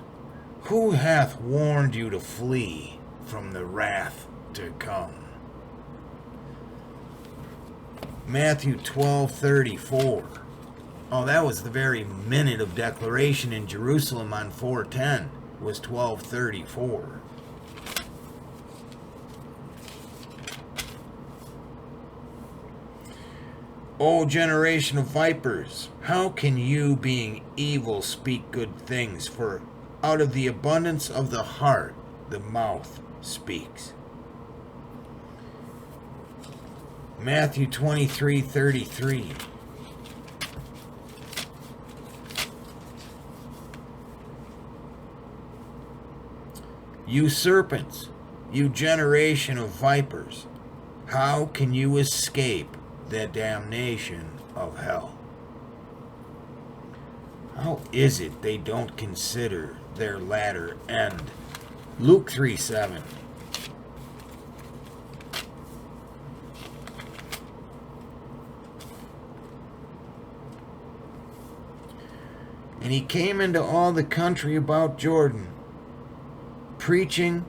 who hath warned you to flee from the wrath to come? Matthew 12:34. Oh, that was the very minute of declaration in Jerusalem on 4:10, was 12:34. O generation of vipers, how can you, being evil, speak good things? For out of the abundance of the heart, the mouth speaks. Matthew 23:33. You serpents, you generation of vipers, how can you escape the damnation of hell? How is it they don't consider their latter end? Luke 3:7. And he came into all the country about Jordan, preaching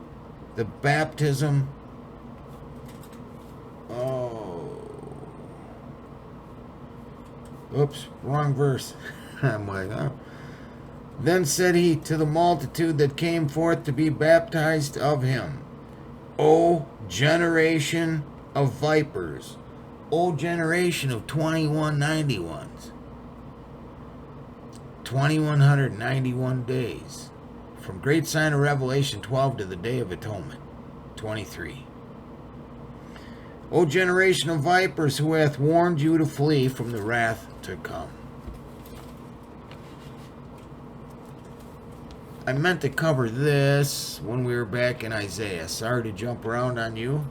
the baptism. Oops, wrong verse. I'm like, oh. Then said he to the multitude that came forth to be baptized of him, O generation of vipers, O generation of 2191s, 2191 days, from great sign of Revelation 12 to the day of atonement 23. O generation of vipers, who hath warned you to flee from the wrath to come? I meant to cover this when we were back in Isaiah. Sorry to jump around on you.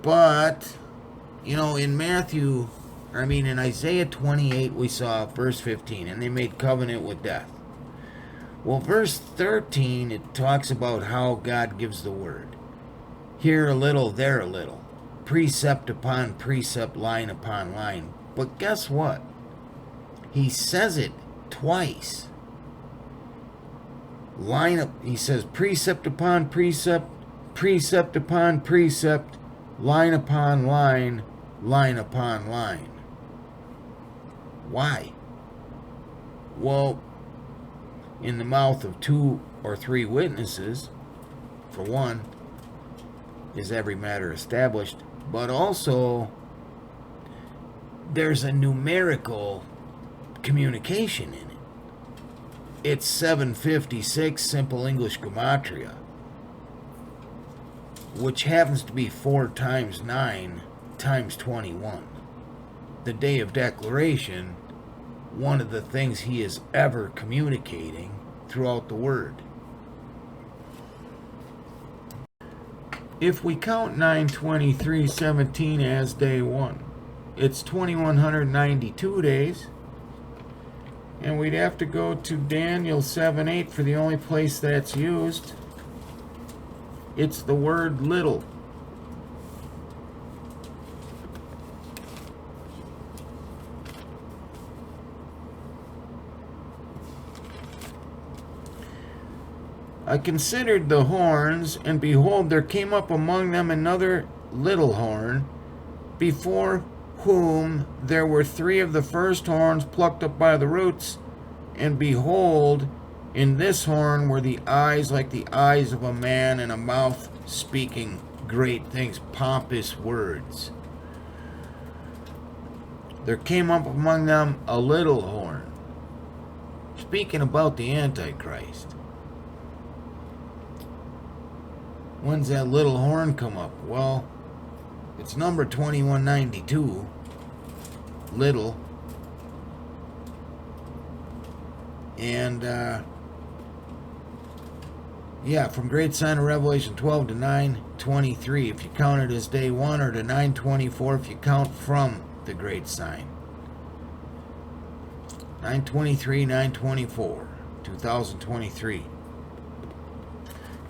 But, in in Isaiah 28, we saw verse 15, and they made covenant with death. Well, verse 13, it talks about how God gives the word. Here a little, there a little. Precept upon precept, line upon line. But guess what? He says it twice. He says precept upon precept, precept upon precept, line upon line, line upon line. Why? Well, in the mouth of 2 or 3 witnesses, for one, is every matter established, but also there's a numerical communication in it. It's 756 simple English gematria, which happens to be 4 times 9 times 21. The day of declaration, one of the things he is ever communicating throughout the word. If we count 9/23/17 as day 1, it's 2192 days. And we'd have to go to Daniel 7:8 for the only place that's used. It's the word little. I considered the horns, and behold, there came up among them another little horn, before whom there were 3 of the first horns plucked up by the roots, and behold, in this horn were the eyes like the eyes of a man, and a mouth speaking great things, pompous words. There came up among them a little horn, speaking about the Antichrist. When's that little horn come up? Well, it's number 2192, little, and from great sign of Revelation 12 to 9:23 if you count it as day 1, or to 9:24 if you count from the great sign. 9:23, 9:24, 2023.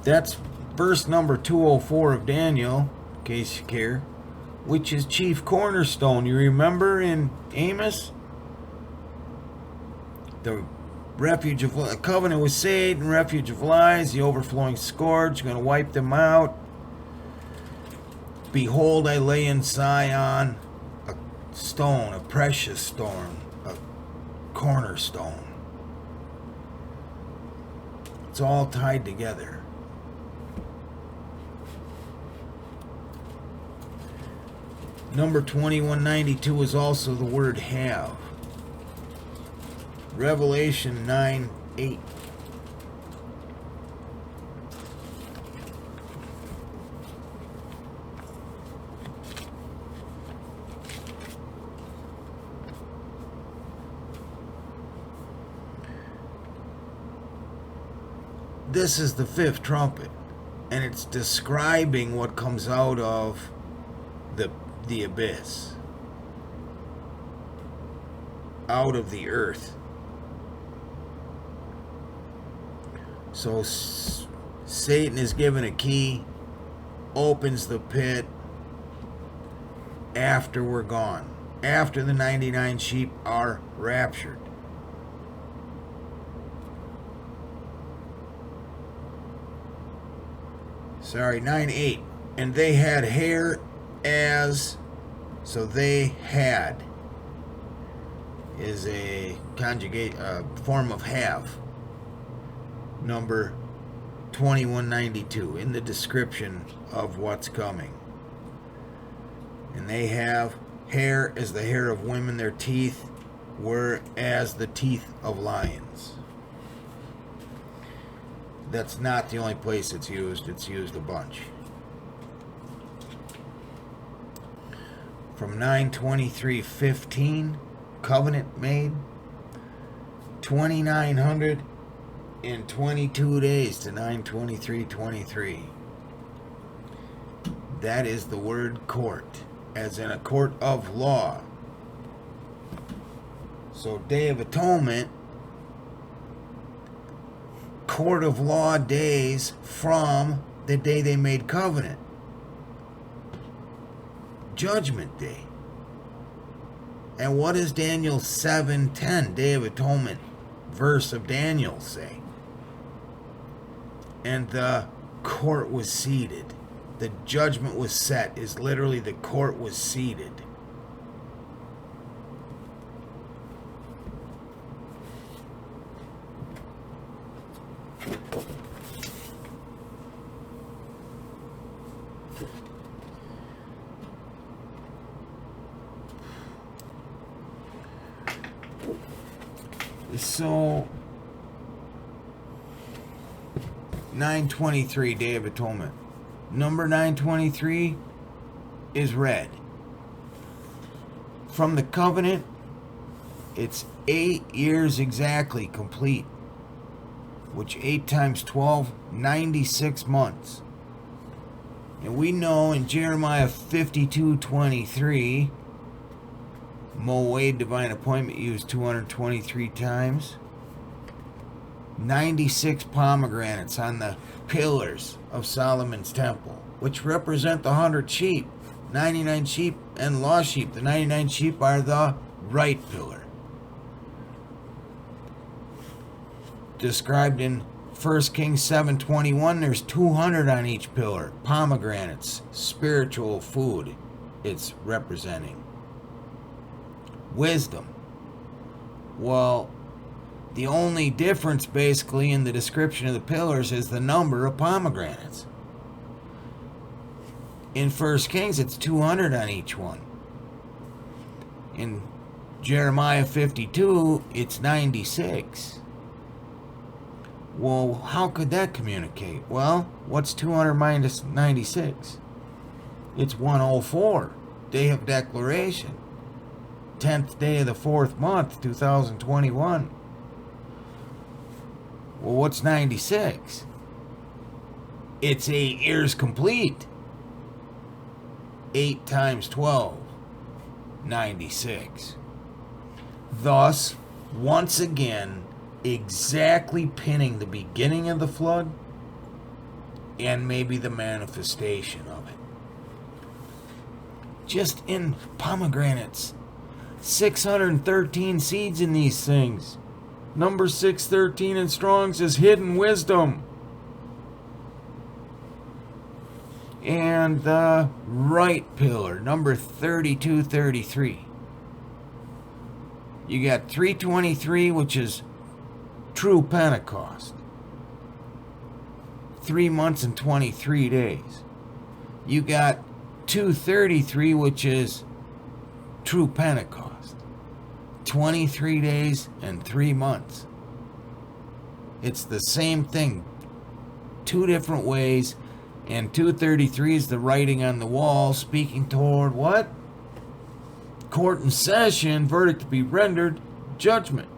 That's verse number 204 of Daniel, in case you care, which is chief cornerstone. You remember in Amos? The refuge of a covenant with Satan, refuge of lies, the overflowing scourge, going to wipe them out. Behold, I lay in Zion a stone, a precious stone, a cornerstone. It's all tied together. Number 2192 is also the word have. Revelation 9:8. This is the fifth trumpet, and it's describing what comes out of the abyss, out of the earth. So Satan is given a key, opens the pit after we're gone, after the 99 sheep are raptured. Sorry, 9:8. And they had hair as, so they had is a conjugate form of have. Number 2192 in the description of what's coming. And they have hair as the hair of women, their teeth were as the teeth of lions. That's not the only place it's used a bunch. From 9:23:15, covenant made, 2,922 days to 9:23:23. That is the word court, as in a court of law. So Day of Atonement, court of law days from the day they made covenant. Judgment Day. And what does Daniel 7:10, Day of Atonement, verse of Daniel say? And the court was seated. The judgment was set is literally the court was seated. So 923, Day of Atonement. Number 923 is red. From the covenant, it's 8 years exactly complete, which 8 times 12, 96 months. And we know in Jeremiah 52:23, Moed, divine appointment, used 223 times. 96 pomegranates on the pillars of Solomon's temple, which represent the 100 sheep, 99 sheep and lost sheep. The 99 sheep are the right pillar. Described in 1 Kings 7:21, there's 200 on each pillar. Pomegranates, spiritual food it's representing. Wisdom. Well, the only difference basically in the description of the pillars is the number of pomegranates. In 1 Kings, it's 200 on each one. In Jeremiah 52, it's 96. Well, how could that communicate? Well, what's 200 minus 96? It's 104, Day of Declaration. 10th day of the 4th month, 2021. Well, what's 96? It's 8 years complete. 8 times 12, 96. Thus, once again, exactly pinning the beginning of the flood and maybe the manifestation of it. Just in pomegranates, 613 seeds in these things. Number 613 in Strong's is hidden wisdom. And the right pillar, number 3233. You got 323, which is true Pentecost. 3 months and 23 days. You got 233, which is true Pentecost. 23 days and 3 months. It's the same thing, 2 different ways, and 233 is the writing on the wall speaking toward what? Court in session, verdict to be rendered, judgment.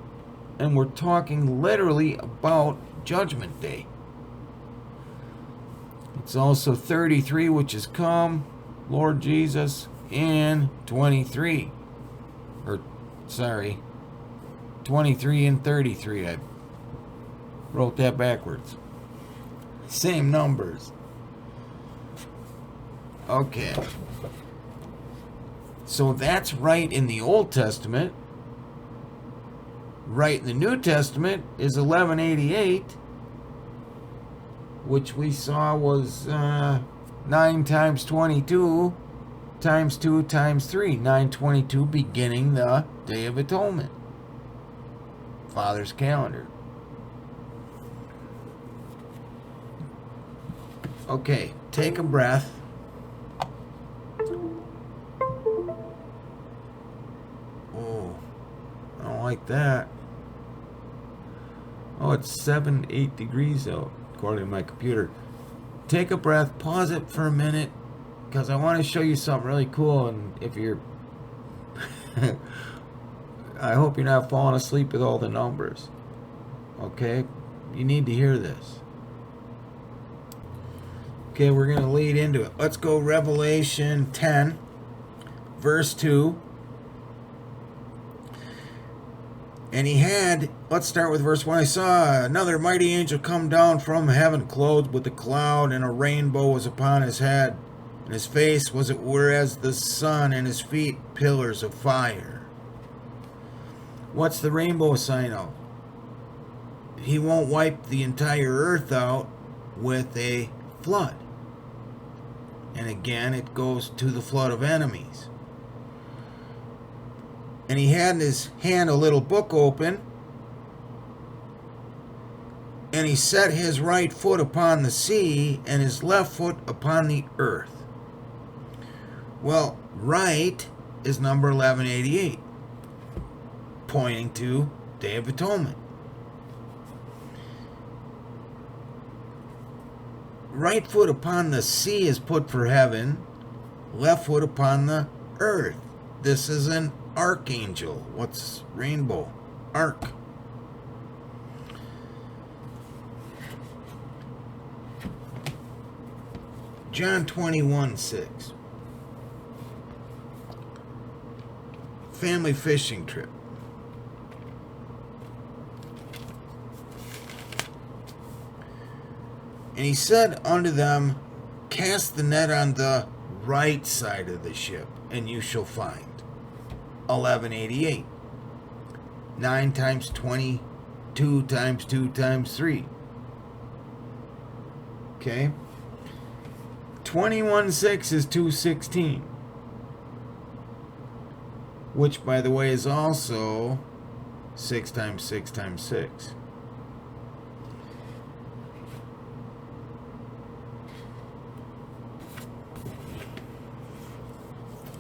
And we're talking literally about Judgment Day. It's also 33, which is come, Lord Jesus, and 23. 23 and 33. I wrote that backwards. Same numbers. Okay. So that's right in the Old Testament. Right in the New Testament is 1188, which we saw was 9 times 22 times 2 times 3. 922 beginning the Day of Atonement. Father's calendar. Okay, take a breath. Oh, I don't like that. Oh, it's 8 degrees out, according to my computer. Take a breath, pause it for a minute, because I want to show you something really cool. And if you're I hope you're not falling asleep with all the numbers. Okay? You need to hear this. Okay, we're going to lead into it. Let's go Revelation 10, verse 2. And he had, let's start with verse 1. I saw another mighty angel come down from heaven, clothed with a cloud, and a rainbow was upon his head. And his face was whereas the sun, and his feet pillars of fire. What's the rainbow a sign of? He won't wipe the entire earth out with a flood. And again, it goes to the flood of enemies. And he had in his hand a little book open, and he set his right foot upon the sea and his left foot upon the earth. Well, right is number 1188, pointing to Day of Atonement. Right foot upon the sea is put for heaven, left foot upon the earth. This is an archangel. What's rainbow? Arc. John 21:6. Family fishing trip. And he said unto them, cast the net on the right side of the ship, and you shall find. 1188. 9 times 20, 2 times 2 times 3. Okay. 21:6 is 216. Which, by the way, is also 6 times 6 times 6.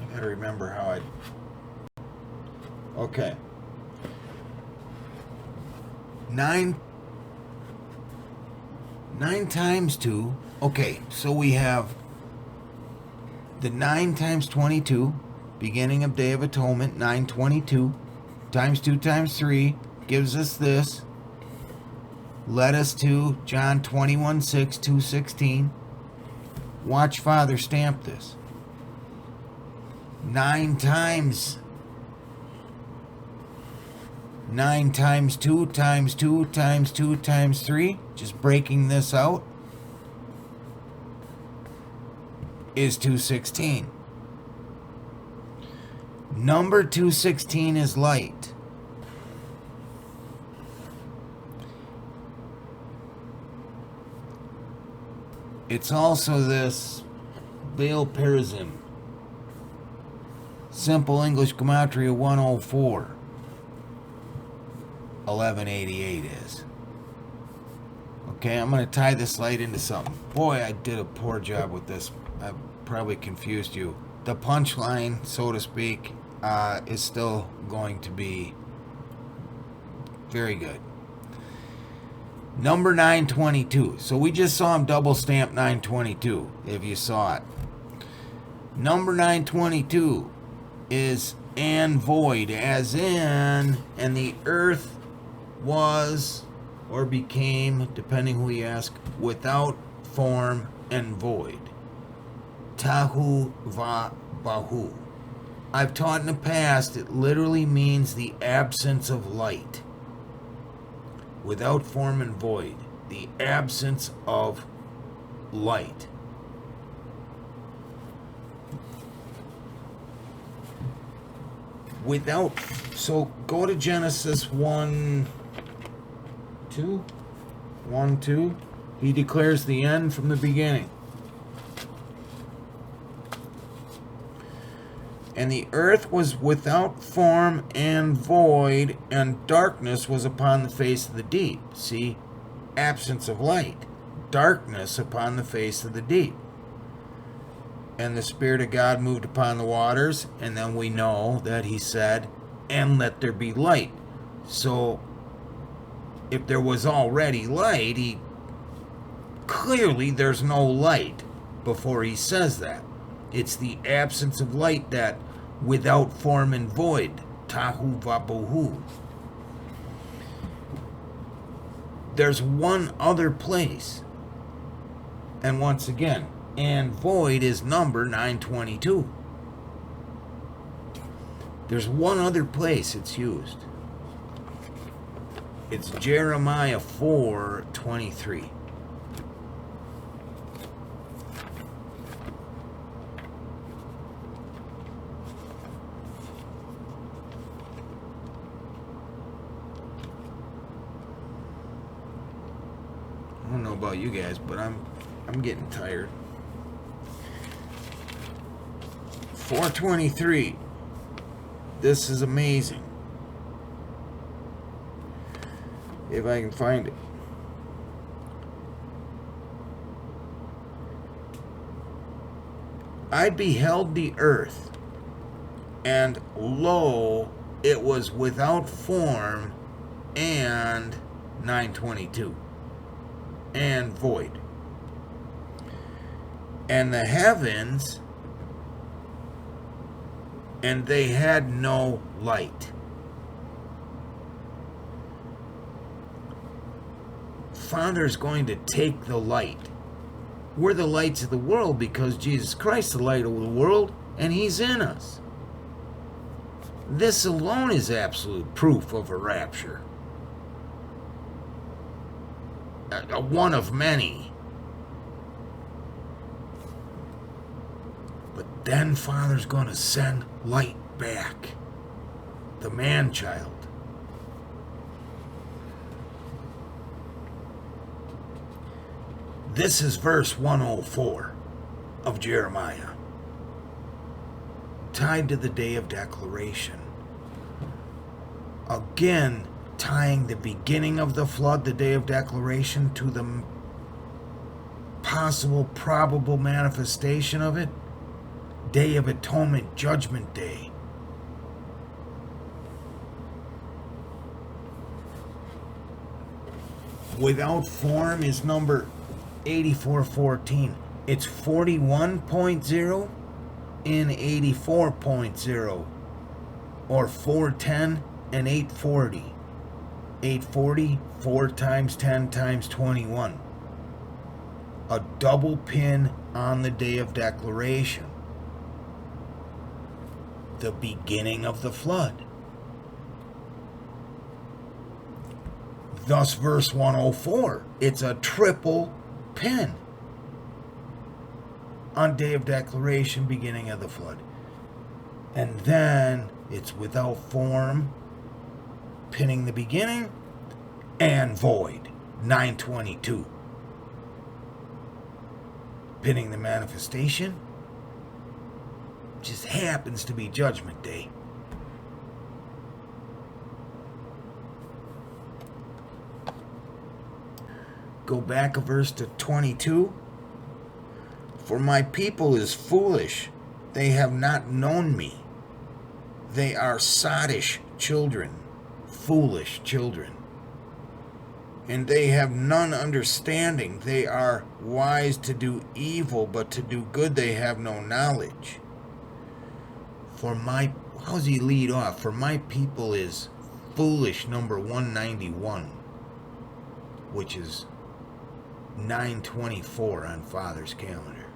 I gotta remember how I... Okay. 9 times 2. Okay, so we have the 9 times 22, beginning of Day of Atonement, 922, times 2 times 3, gives us this. Led us to John 21:6, 216. Watch Father stamp this. 9 times 2 times 2 times 2 times 3, just breaking this out. is 216. Number 216 is light. It's also this Baal Perizim. Simple English Gematria 104. 1188 is. Okay, I'm going to tie this light into something. Boy, I did a poor job with this. I probably confused you. The punchline, so to speak, is still going to be very good. Number 922. So we just saw him double stamp 922, if you saw it. Number 922 is and void, as in, and the earth was or became, depending who you ask, without form and void. Tahu va bahu. I've taught in the past it literally means the absence of light. Without form and void, the absence of light. Without, so go to Genesis 1, 2. 1, 2. He declares the end from the beginning. And the earth was without form and void, and darkness was upon the face of the deep. See? Absence of light. Darkness upon the face of the deep. And the Spirit of God moved upon the waters, and then we know that he said, and let there be light. So, if there was already light, clearly there's no light before he says that. It's the absence of light that without form and void. Tahu vabohu. There's one other place. And once again, and void is number 922. There's one other place it's used. It's Jeremiah 4:23. I don't know about you guys, but I'm getting tired. 4:23. This is amazing. If I can find it. I beheld the earth, and lo, it was without form, and 922, and void. And the heavens, and they had no light. Father's going to take the light. We're the lights of the world because Jesus Christ is the light of the world, and he's in us. This alone is absolute proof of a rapture. One of many. But then Father's going to send light back. The man-child. This is verse 104 of Jeremiah, tied to the day of declaration. Again, tying the beginning of the flood, the day of declaration, to the possible, probable manifestation of it, day of atonement, judgment day. Without form is number 8414. It's 41.0 and 84.0, or 410 and 840. 840, 4 times 10 times 21. A double pin on the day of declaration. The beginning of the flood. Thus verse 104. It's a triple pin. on day of declaration, beginning of the flood. And then it's without form, pinning the beginning, and void, 922. Pinning the manifestation, just happens to be Judgment Day. Go back a verse to 22. For my people is foolish, they have not known me. They are sottish children, foolish children. And they have none understanding. They are wise to do evil, but to do good they have no knowledge. How does he lead off? For my people is foolish, number 191, which is 924 on Father's calendar.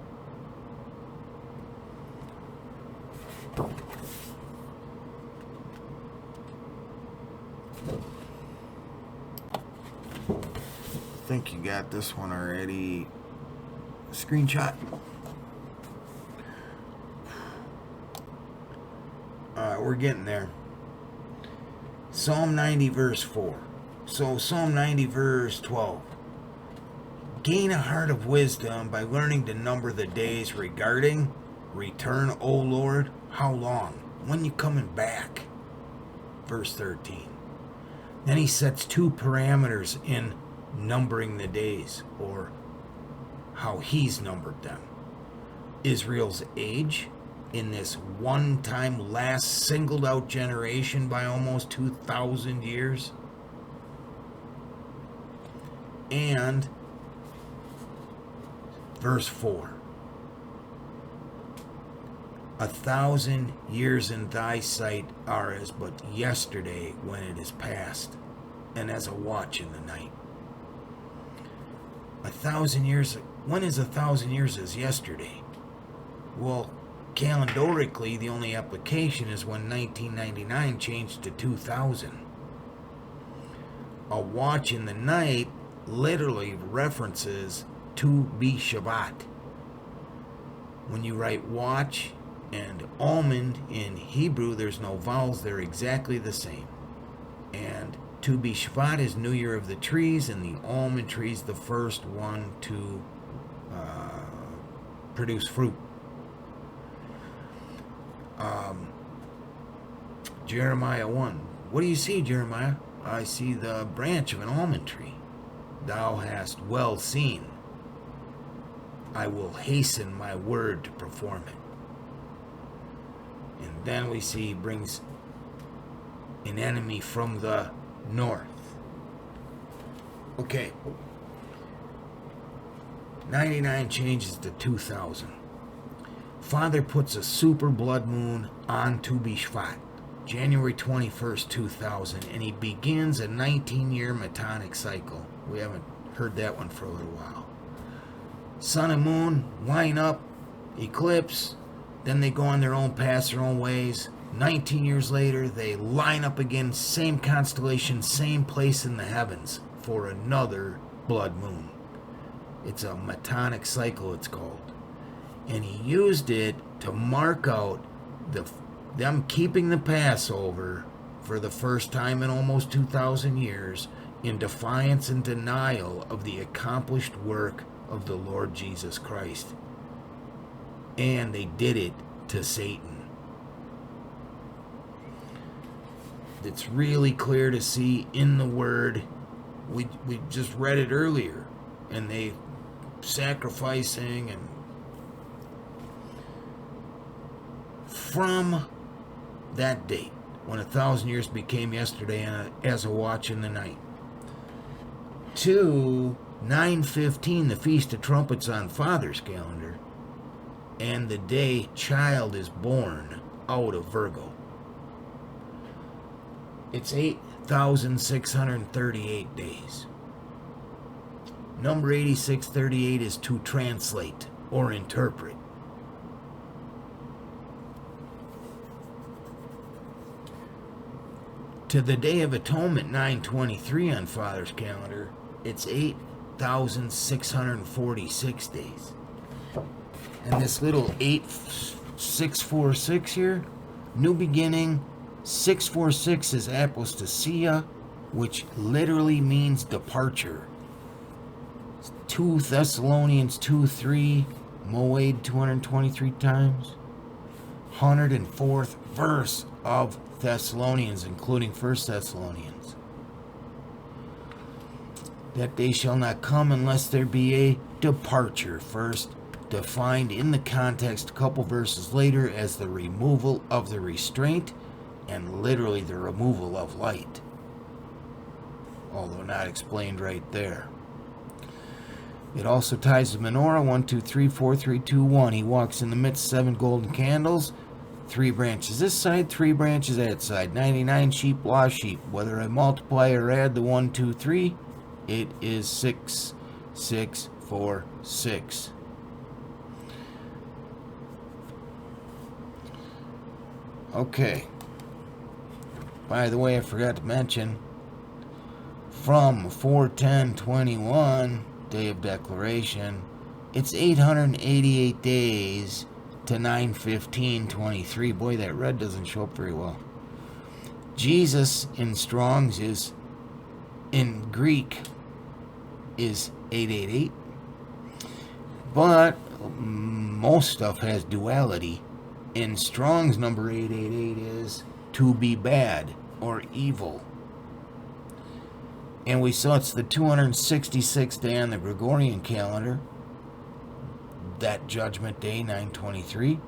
I think you got this one already. Screenshot. We're getting there. Psalm 90 verse 4. So Psalm 90 verse 12. Gain a heart of wisdom by learning to number the days regarding return, O Lord. How long? When you coming back? Verse 13. Then he sets two parameters in numbering the days, or how he's numbered them. Israel's age in this one-time last singled out generation by almost 2,000 years. And verse 4. 1,000 years in thy sight are as but yesterday when it is past, and as a watch in the night. 1,000 years, when is 1,000 years as yesterday? Well, calendorically, the only application is when 1999 changed to 2000. A watch in the night literally references to be Shabbat. When you write watch and almond in Hebrew, there's no vowels, they're exactly the same. And to be Shvat is New Year of the trees, and the almond tree is the first one to produce fruit. Jeremiah 1. What do you see, Jeremiah? I see the branch of an almond tree. Thou hast well seen. I will hasten my word to perform it. And then we see he brings an enemy from the north. Okay. 99 changes to 2000. Father puts a super blood moon on Tu B'Shvat, January 21st, 2000, and he begins a 19-year Metonic cycle. We haven't heard that one for a little while. Sun and moon line up, eclipse, then they go on their own paths, their own ways. 19 years later, they line up again, same constellation, same place in the heavens for another blood moon. It's a Metonic cycle, it's called. And he used it to mark out them keeping the Passover for the first time in almost 2,000 years in defiance and denial of the accomplished work of the Lord Jesus Christ. And they did it to Satan. It's really clear to see in the Word. We just read it earlier. And they sacrificing, and from that date, when 1,000 years became yesterday and as a watch in the night, to 9/15, the Feast of Trumpets on Father's calendar, and the day child is born out of Virgo. It's 8,638 days. Number 8638 is to translate or interpret. To the Day of Atonement, 923 on Father's calendar, it's 8,646 days. And this little 8646 here, new beginning, 646 is apostasia, which literally means departure. 2 Thessalonians 2:3, Moed 223 times. 104th verse of Thessalonians, including 1 Thessalonians. That day shall not come unless there be a departure. First, defined in the context a couple verses later as the removal of the restraint and literally the removal of light. Although not explained right there. It also ties the menorah 1, 2, 3, 4, 3, 2, 1. He walks in the midst of 7 golden candles. 3 branches this side, 3 branches that side. 99 sheep, lost sheep. Whether I multiply or add the 1, 2, 3, it is 6, 6, 4, 6. Okay. By the way, I forgot to mention, from 4/10/21, Day of Declaration, it's 888 days to 9/15/23. Boy, that red doesn't show up very well. Jesus in Strong's is, in Greek, is 888. But most stuff has duality. In Strong's number 888 is to be bad or evil. And we saw it's the 266th day on the Gregorian calendar, that Judgment Day, 9/23,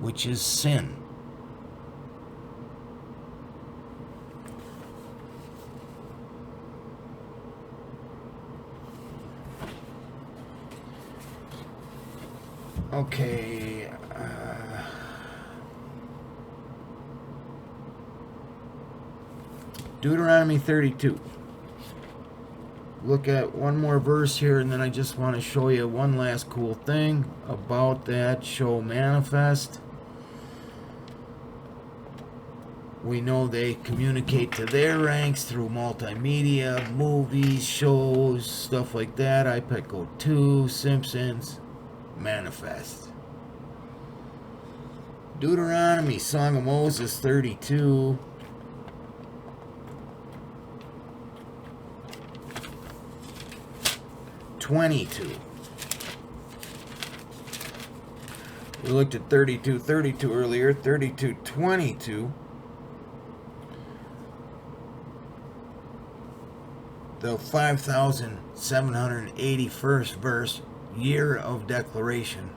which is sin. Okay. Deuteronomy 32. Look at one more verse here, and then I just want to show you one last cool thing about that show Manifest. We know they communicate to their ranks through multimedia, movies, shows, stuff like that. iPeco 2, Simpsons, Manifest. Deuteronomy, Song of Moses 32. We looked at 32:32 earlier. 32:22. The 5,781st verse, year of declaration.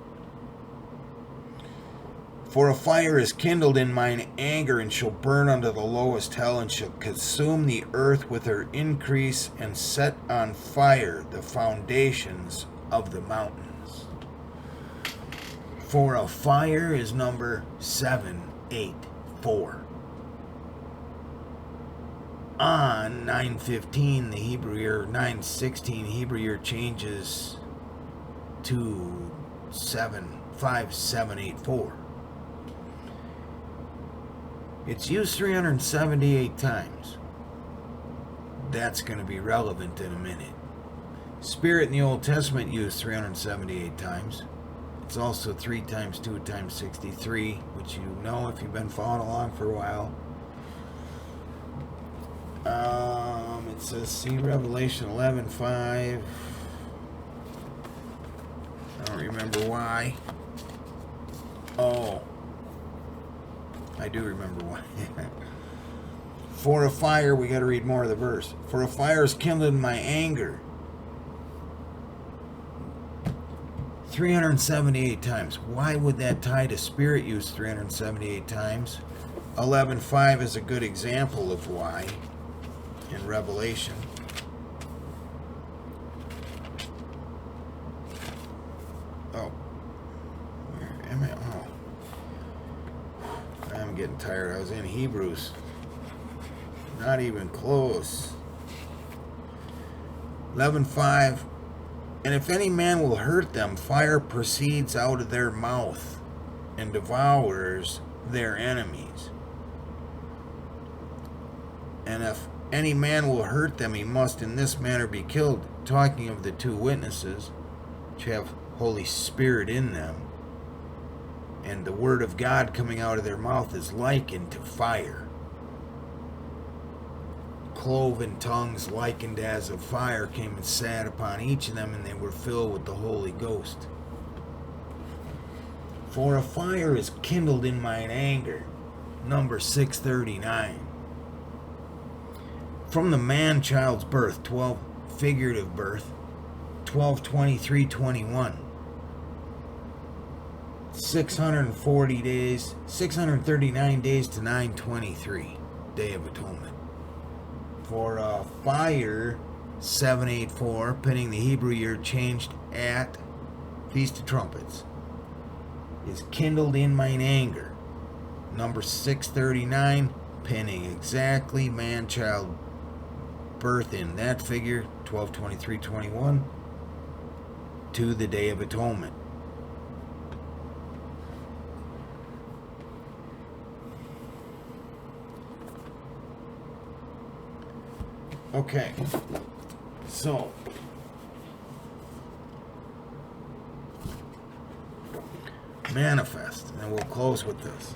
For a fire is kindled in mine anger, and shall burn unto the lowest hell, and shall consume the earth with her increase, and set on fire the foundations of the mountains. For a fire is number 784. On 9:15, the Hebrew year, 9:16, Hebrew year changes to 575784. It's used 378 times. That's going to be relevant in a minute. Spirit in the Old Testament used 378 times. It's also 3 times 2 times 63, which you know if you've been following along for a while. It says, see Revelation 11:5. I don't remember why. Oh, I do remember why. For a fire, we got to read more of the verse. For a fire is kindled in my anger. 378 times. Why would that tie to spirit use 378 times? 11:5 is a good example of why in Revelation. Oh. Where am I? Oh. I'm getting tired. I was in Hebrews. Not even close. 11:5. And if any man will hurt them, fire proceeds out of their mouth and devours their enemies. And if any man will hurt them, he must in this manner be killed. Talking of the 2 witnesses, which have Holy Spirit in them. And the word of God coming out of their mouth is likened to fire. Cloven tongues likened as of fire came and sat upon each of them, and they were filled with the Holy Ghost. For a fire is kindled in mine anger. Numbers 6:39. From the man-child's birth, 12 figurative birth, 12:23:21. 640 days, 639 days to 923, Day of Atonement. For fire, 784, pinning the Hebrew year changed at Feast of Trumpets, is kindled in mine anger. Number 639, pinning exactly man-child birth in that figure, 12:23:21, to the Day of Atonement. Okay, so manifest, and we'll close with this.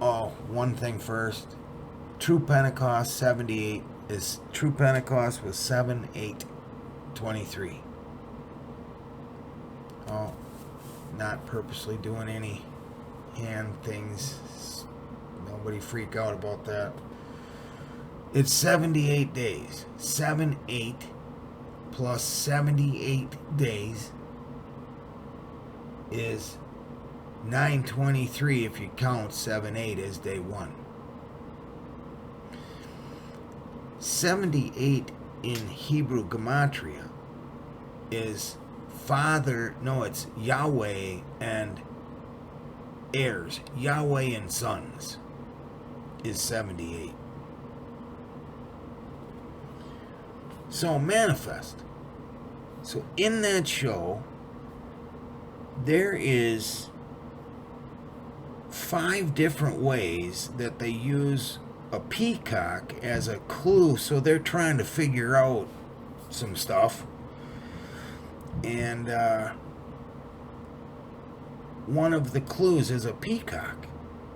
Oh, one thing first. True Pentecost 78 is True Pentecost was 7/8/23. Oh, not purposely doing any hand things. Nobody freak out about that. It's 78 days. 7/8 plus 78 days is 923 if you count 7/8 as day one. 78 in Hebrew gematria is it's Yahweh and heirs. Yahweh and sons is 78. So manifest. So in that show, there is 5 different ways that they use a peacock as a clue. So they're trying to figure out some stuff. And one of the clues is a peacock.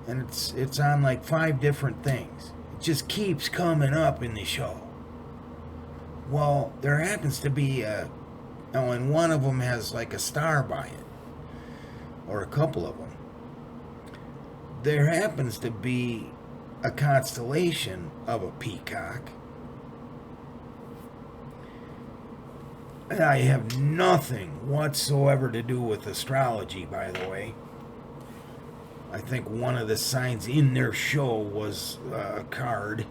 And it's on like 5 different things. It just keeps coming up in the show. Well, there happens to be and one of them has like a star by it. Or a couple of them. There happens to be a constellation of a peacock. I have nothing whatsoever to do with astrology, by the way. I think one of the signs in their show was a card,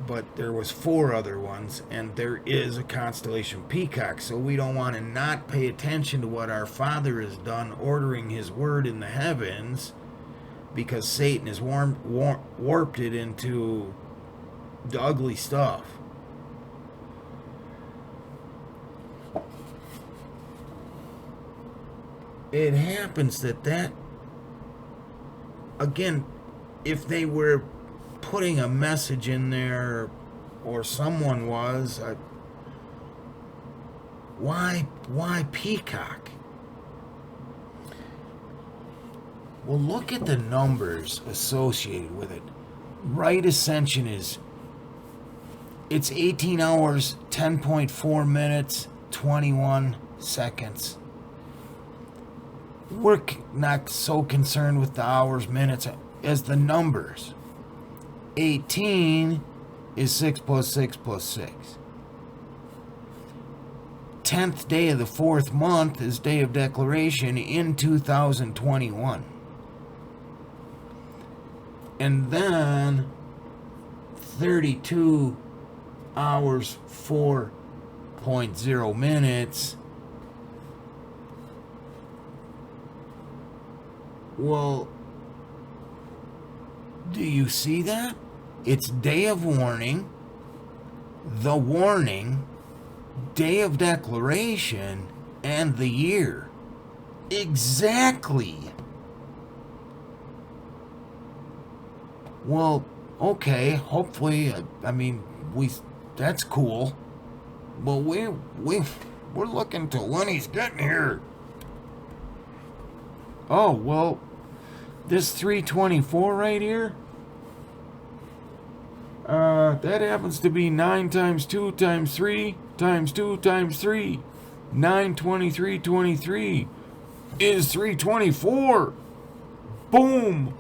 but there was 4 other ones, and there is a constellation Peacock, so we don't want to not pay attention to what our Father has done, ordering His Word in the heavens, because Satan has warped it into the ugly stuff. It happens that again, if they were putting a message in there, or someone was, why Peacock? Well, look at the numbers associated with it. Right ascension it's 18 hours, 10.4 minutes, 21 seconds. We're not so concerned with the hours, minutes, as the numbers. 18 is 6 plus 6 plus 6. 10th day of the 4th month is Day of Declaration in 2021. And then 32 hours, 4.0 minutes. Well, do you see that? It's Day of Warning, the Warning, Day of Declaration, and the year. Exactly. Well, okay, hopefully, that's cool. But We're looking to when he's getting here. Oh, well, this 324 right here, that happens to be 9 times 2 times 3 times 2 times 3. 92323 is 324. Boom.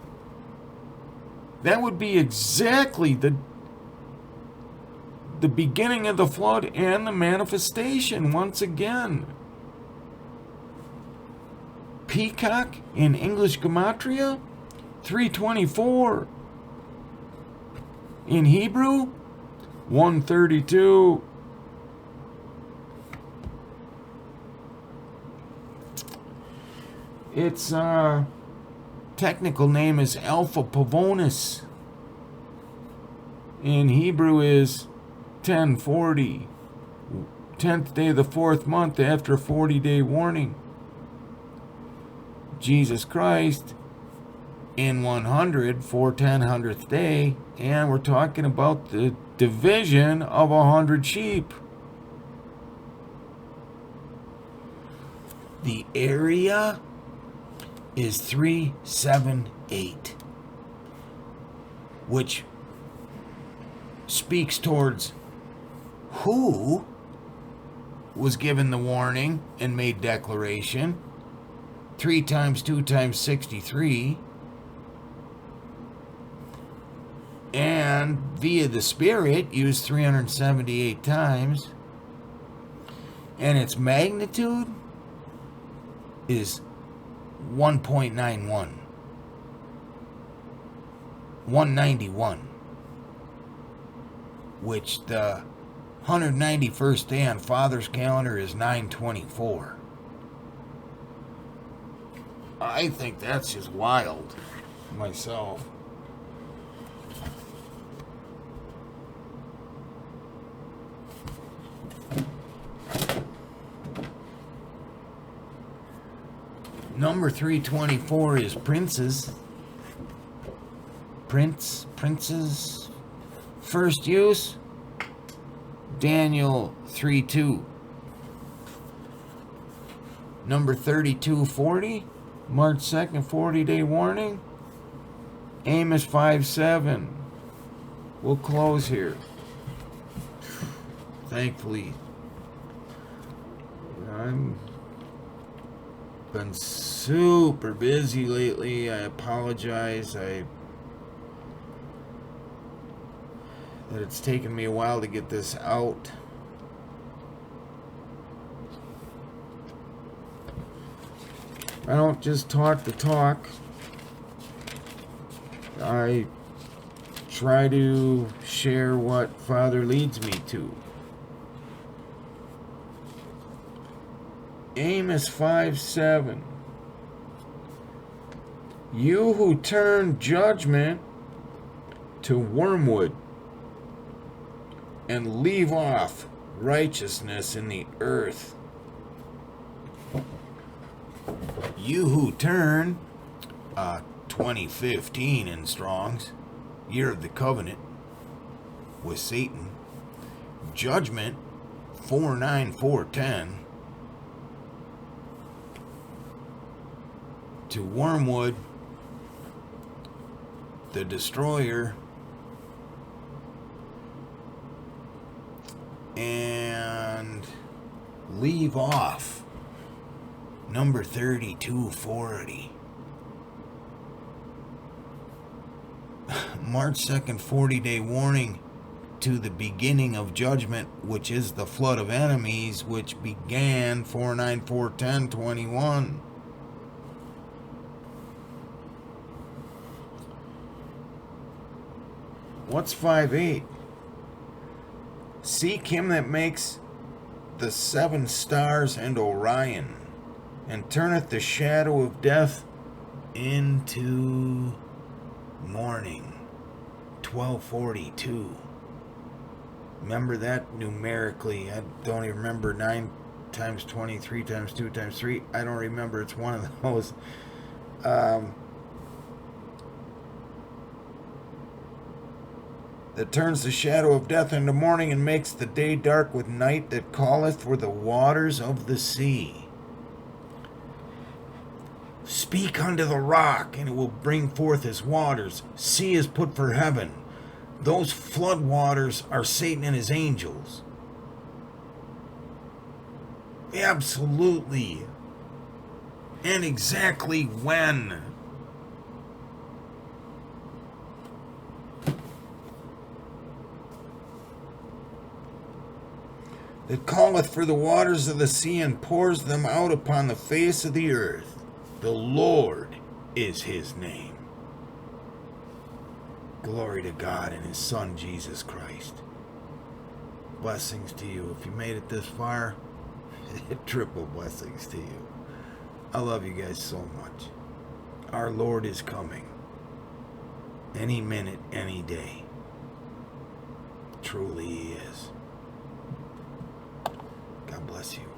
That would be exactly the beginning of the flood and the manifestation once again. Peacock in English Gematria, 324. In Hebrew, 132. Its technical name is Alpha Pavonis. In Hebrew is 1040. 10th day of the 4th month after a 40-day warning. Jesus Christ in 100 for 100th day, and we're talking about the division of 100 sheep. The area is 378, which speaks towards who was given the warning and made declaration. 3 times 2 times 63, and via the Spirit used 378 times, and its magnitude is 1.91, 191, which the 191st day on Father's calendar is 924. I think that's just wild, myself. Number 324 is princes. Princes. First use, Daniel 3:2. Number 3240, March 2nd, 40-day warning, Amos 5:7. We'll close here. Thankfully, I'm been super busy lately. I apologize. That it's taken me a while to get this out. I don't just talk the talk. I try to share what Father leads me to. Amos 5:7. You who turn judgment to wormwood and leave off righteousness in the earth. You who turn 2015 in Strong's, year of the covenant with Satan, judgment 49410 to wormwood, the destroyer, and leave off number 3240. March 2nd, 40-day warning to the beginning of judgment, which is the flood of enemies, which began 4941021. What's 5:8? Seek him that makes the 7 stars and Orion, and turneth the shadow of death into morning. 1242. Remember that numerically. I don't even remember 9 times 23 times 2 times 3. I don't remember. It's one of those. that turns the shadow of death into morning, and makes the day dark with night, that calleth for the waters of the sea. Speak unto the rock, and it will bring forth his waters. Sea is put for heaven. Those flood waters are Satan and his angels. Absolutely. And exactly when. That calleth for the waters of the sea, and pours them out upon the face of the earth. The Lord is his name. Glory to God and his Son, Jesus Christ. Blessings to you. If you made it this far, triple blessings to you. I love you guys so much. Our Lord is coming. Any minute, any day. Truly he is. God bless you.